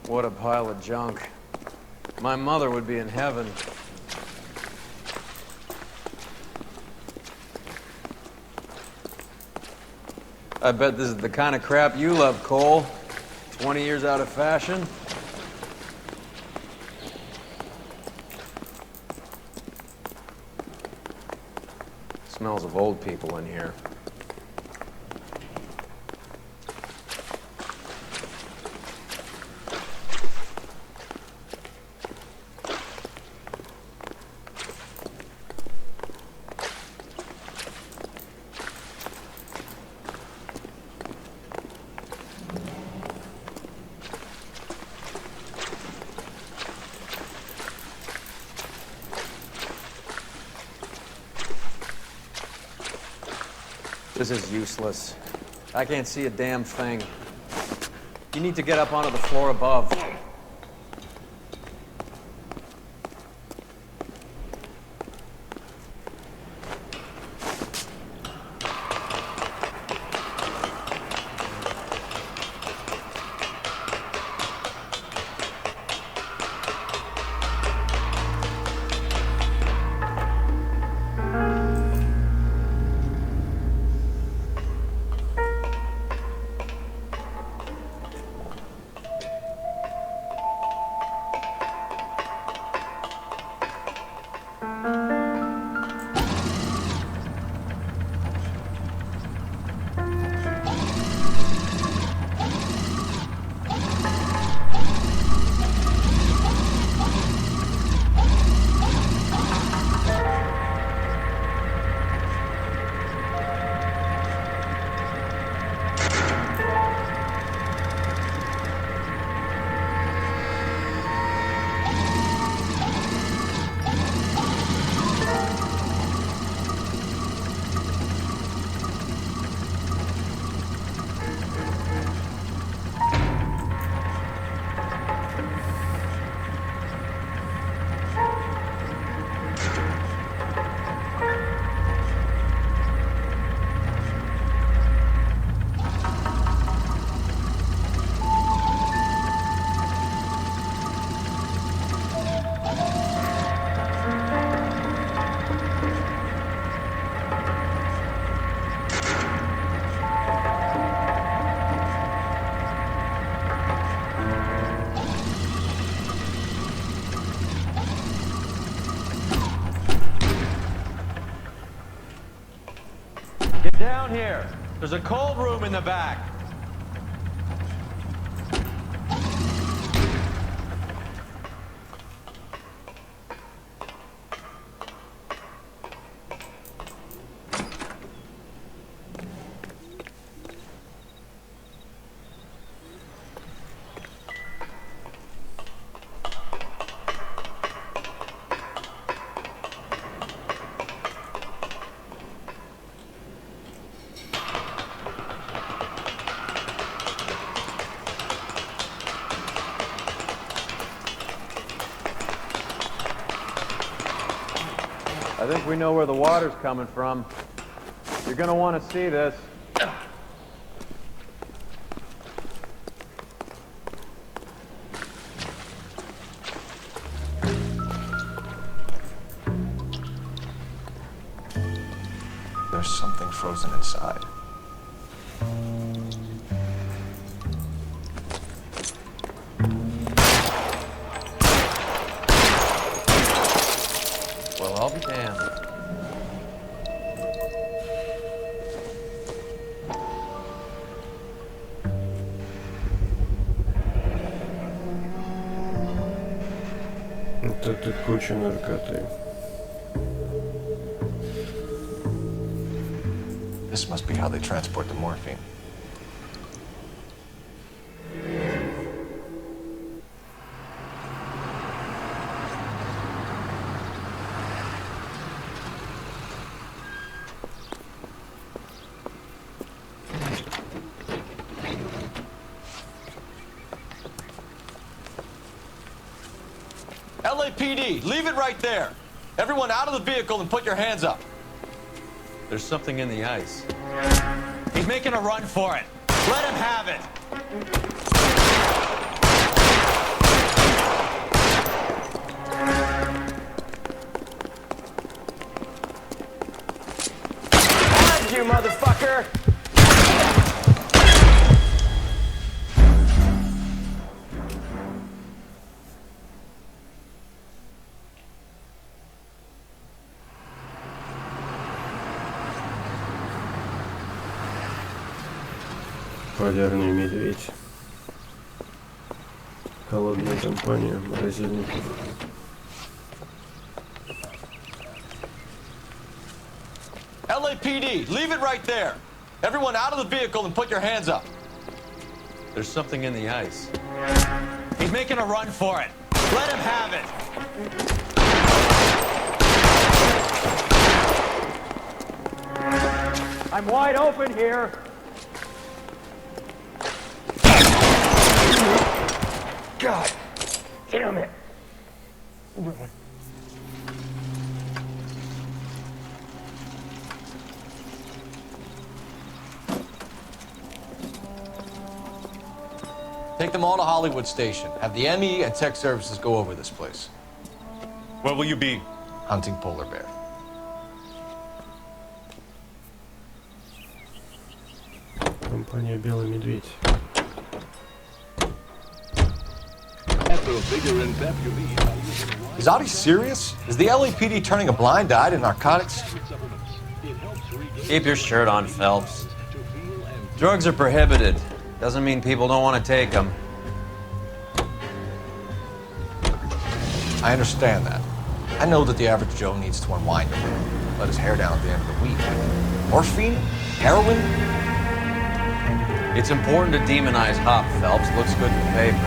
What a pile of junk. My mother would be in heaven. I bet this is the kind of crap you love, Cole. 20 years out of fashion. Smells of old people in here. This is useless. I can't see a damn thing. You need to get up onto the floor above. Get down here. There's a cold room in the back. I think we know where the water's coming from. You're gonna want to see this. There's something frozen inside. Well, I'll be damned. Вот это куча наркоты. This must be how they transport the morphine. LAPD, leave it right there. Everyone out of the vehicle and put your hands up. There's something in the ice. He's making a run for it. Let him have it. Behind you, motherfucker! Полярный медведь. Холодная компания морозильников. LAPD, leave it right there. Everyone out of the vehicle and put your hands up. There's something in the ice. He's making a run for it. Let him have it. I'm wide open here. God damn it. Take them all to Hollywood Station. Have the ME and tech services go over this place. Where will you be? Hunting polar bear. Компания «Белый медведь». Is Audie serious? Is the LAPD turning a blind eye to narcotics? Keep your shirt on, Phelps. Drugs are prohibited. Doesn't mean people don't want to take them. I understand that. I know that the average Joe needs to unwind a bit. Let his hair down at the end of the week. Morphine? Heroin? It's important to demonize hop, Phelps. Looks good in the papers.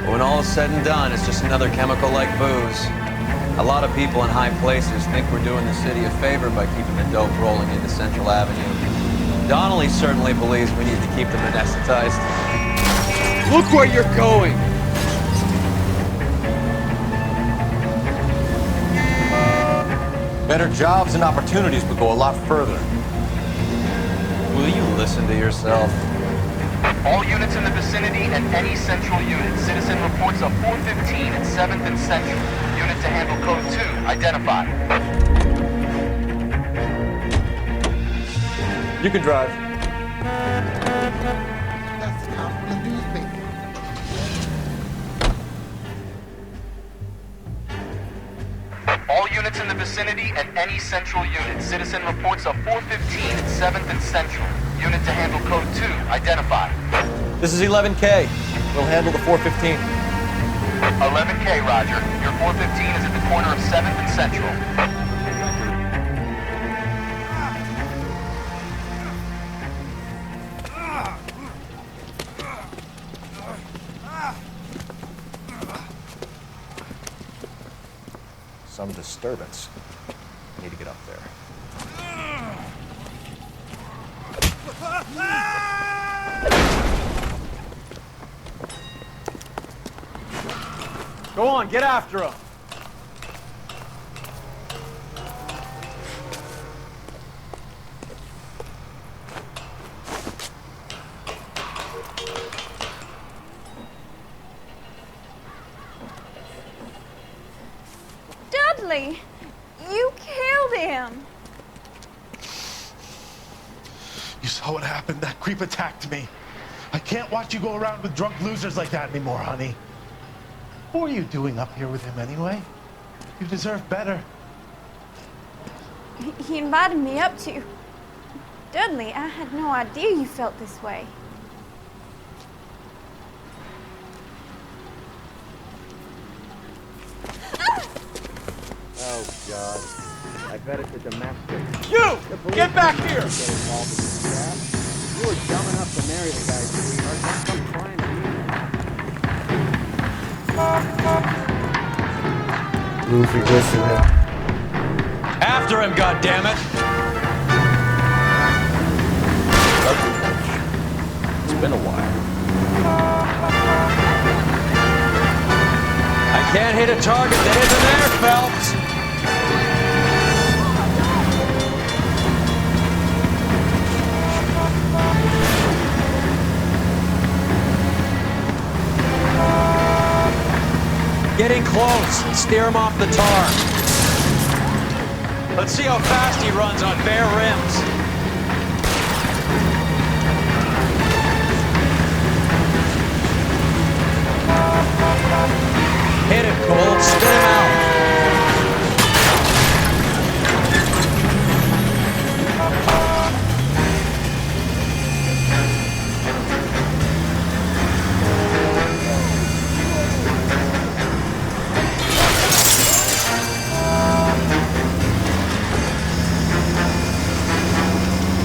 But when all is said and done, it's just another chemical like booze. A lot of people in high places think we're doing the city a favor by keeping the dope rolling into Central Avenue. Donnelly certainly believes we need to keep them anesthetized. Look where you're going! Better jobs and opportunities would go a lot further. Will you listen to yourself? All units in the vicinity and any central unit. Citizen reports of 415 at 7th and Central. Unit to handle code 2. Identify. You can drive. That's the cop from the newspaper. All units in the vicinity and any central unit. Citizen reports of 415 at 7th and Central. Unit to handle code 2. Identify. This is 11K. We'll handle the 415. 11K, Roger. Your 415 is at the corner of 7th and Central. Some disturbance. Need to get up there. Go on, get after him. Dudley, you killed him. You saw what happened? That creep attacked me. I can't watch you go around with drunk losers like that anymore, honey. What are you doing up here with him anyway? You deserve better. He invited me up to. Dudley, I had no idea you felt this way. Oh, God. I bet it's a domestic. You! Get back here! You were dumb enough to marry the guy, sweetheart. Don't come crying to me. Нифига себе. After him, goddammit! It's been a while. I can't hit a target that isn't there, Phelps! Getting close. Steer him off the tar. Let's see how fast he runs on bare rims. Hit him, Cole. Spin him out.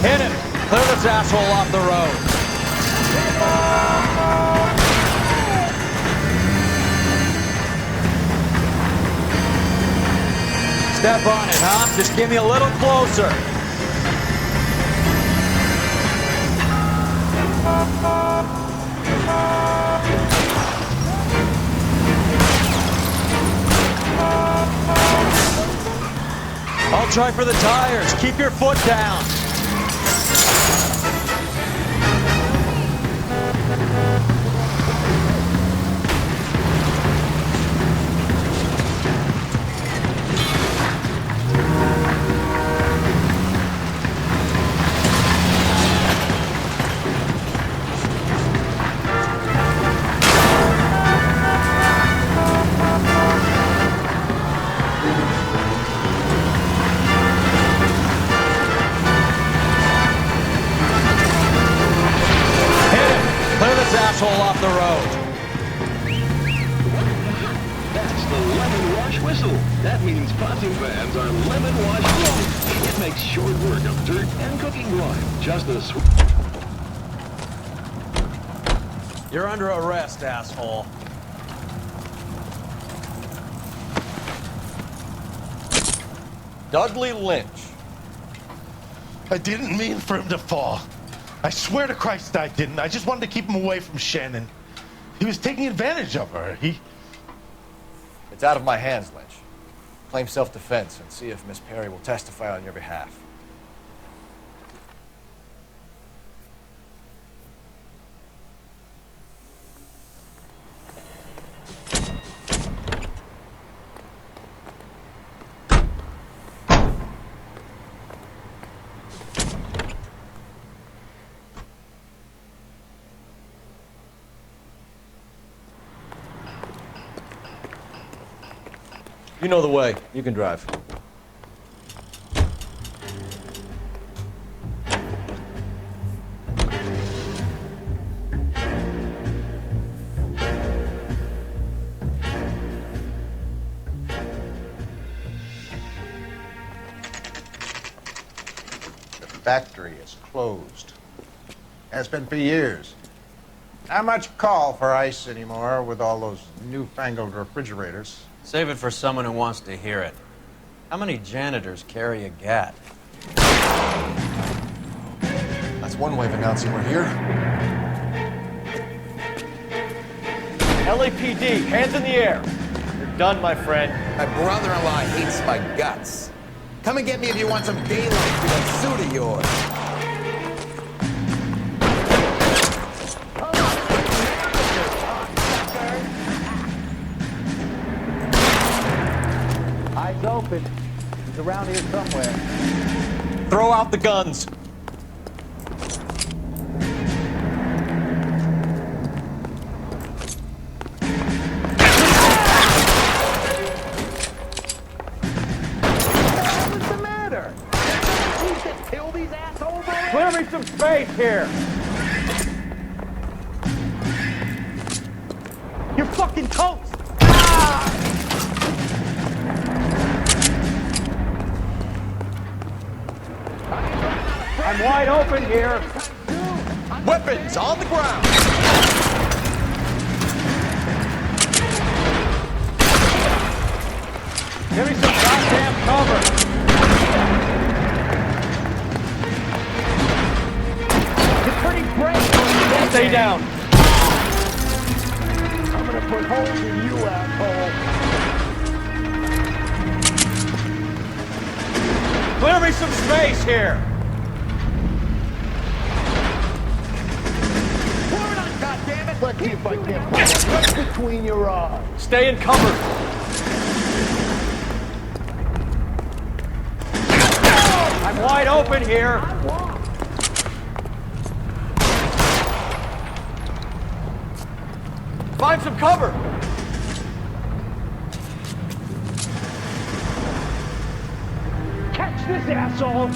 Hit him! Clear this asshole off the road. Step on it, huh? Just give me a little closer. I'll try for the tires. Keep your foot down. Off the road. That's the lemon wash whistle. That means possum fans are lemon wash ready. It makes short work of dirt and cooking grime. Just a You're under arrest, asshole. Dudley Lynch. I didn't mean for him to fall. I swear to Christ I didn't. I just wanted to keep him away from Shannon. He was taking advantage of her. It's out of my hands, Lynch. Claim self-defense and see if Miss Perry will testify on your behalf. You know the way. You can drive. The factory is closed. Has been for years. Not much call for ice anymore with all those newfangled refrigerators. Save it for someone who wants to hear it. How many janitors carry a gat? That's one way of announcing we're here. LAPD, hands in the air. You're done, my friend. My brother-in-law hates my guts. Come and get me if you want some daylight for that suit of yours. Eyes open. open. He's around here somewhere. Throw out the guns. What's the matter? Please just kill these assholes already? Clear me some space here. You're fucking toast. I'm wide open here. Weapons on the ground. Give me some goddamn cover. You're pretty brave. Stay down. I'm gonna put holes in you, asshole. Clear me some space here. Let's see if I can't put one right between your eyes. Stay in cover. I'm wide open here. Find some cover. Catch this asshole.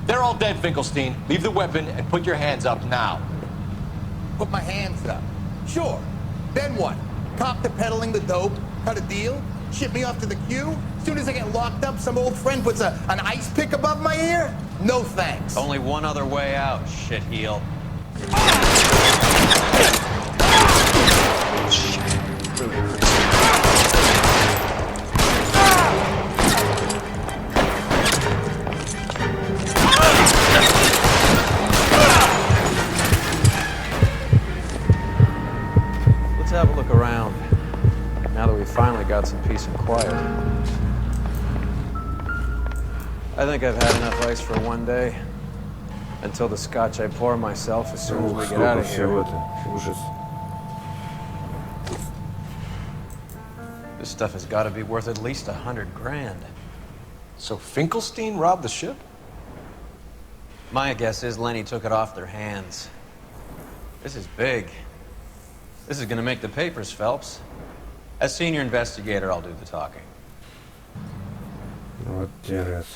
They're all dead, Finkelstein. Leave the weapon and put your hands up now. Put my hands up. Sure. Then what? Cop to peddling the dope? Cut a deal? Ship me off to the queue? Soon as I get locked up, some old friend puts an ice pick above my ear? No thanks. Only one other way out, shitheel. Let's have a look around, now that we've finally got some peace and quiet. I think I've had enough ice for one day. Until the scotch I pour myself as soon as we get out of here. This stuff has got to be worth at least 100 grand. So Finkelstein robbed the ship? My guess is Lenny took it off their hands. This is big. This is gonna make the papers, Phelps. As senior investigator, I'll do the talking. Вот терес.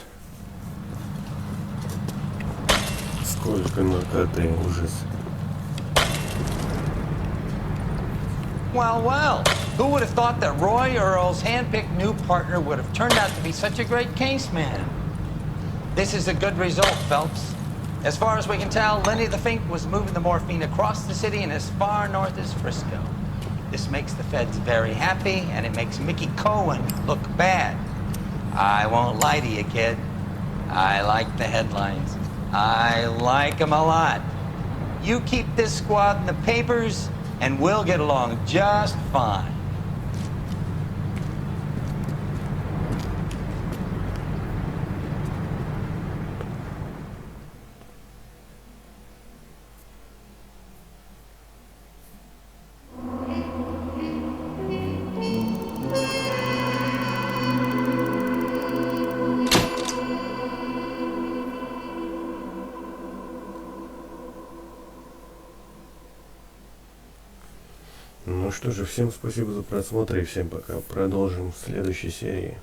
Сколько наркоты, ужас. Well, well, who would have thought that Roy Earl's hand-picked new partner would have turned out to be such a great case man? This is a good result, Phelps. As far as we can tell, Lenny the Fink was moving the morphine across the city and as far north as Frisco. This makes the feds very happy, and it makes Mickey Cohen look bad. I won't lie to you, kid. I like the headlines. I like them a lot. You keep this squad in the papers, and we'll get along just fine. Ну что же, всем спасибо за просмотр и всем пока. Продолжим в следующей серии.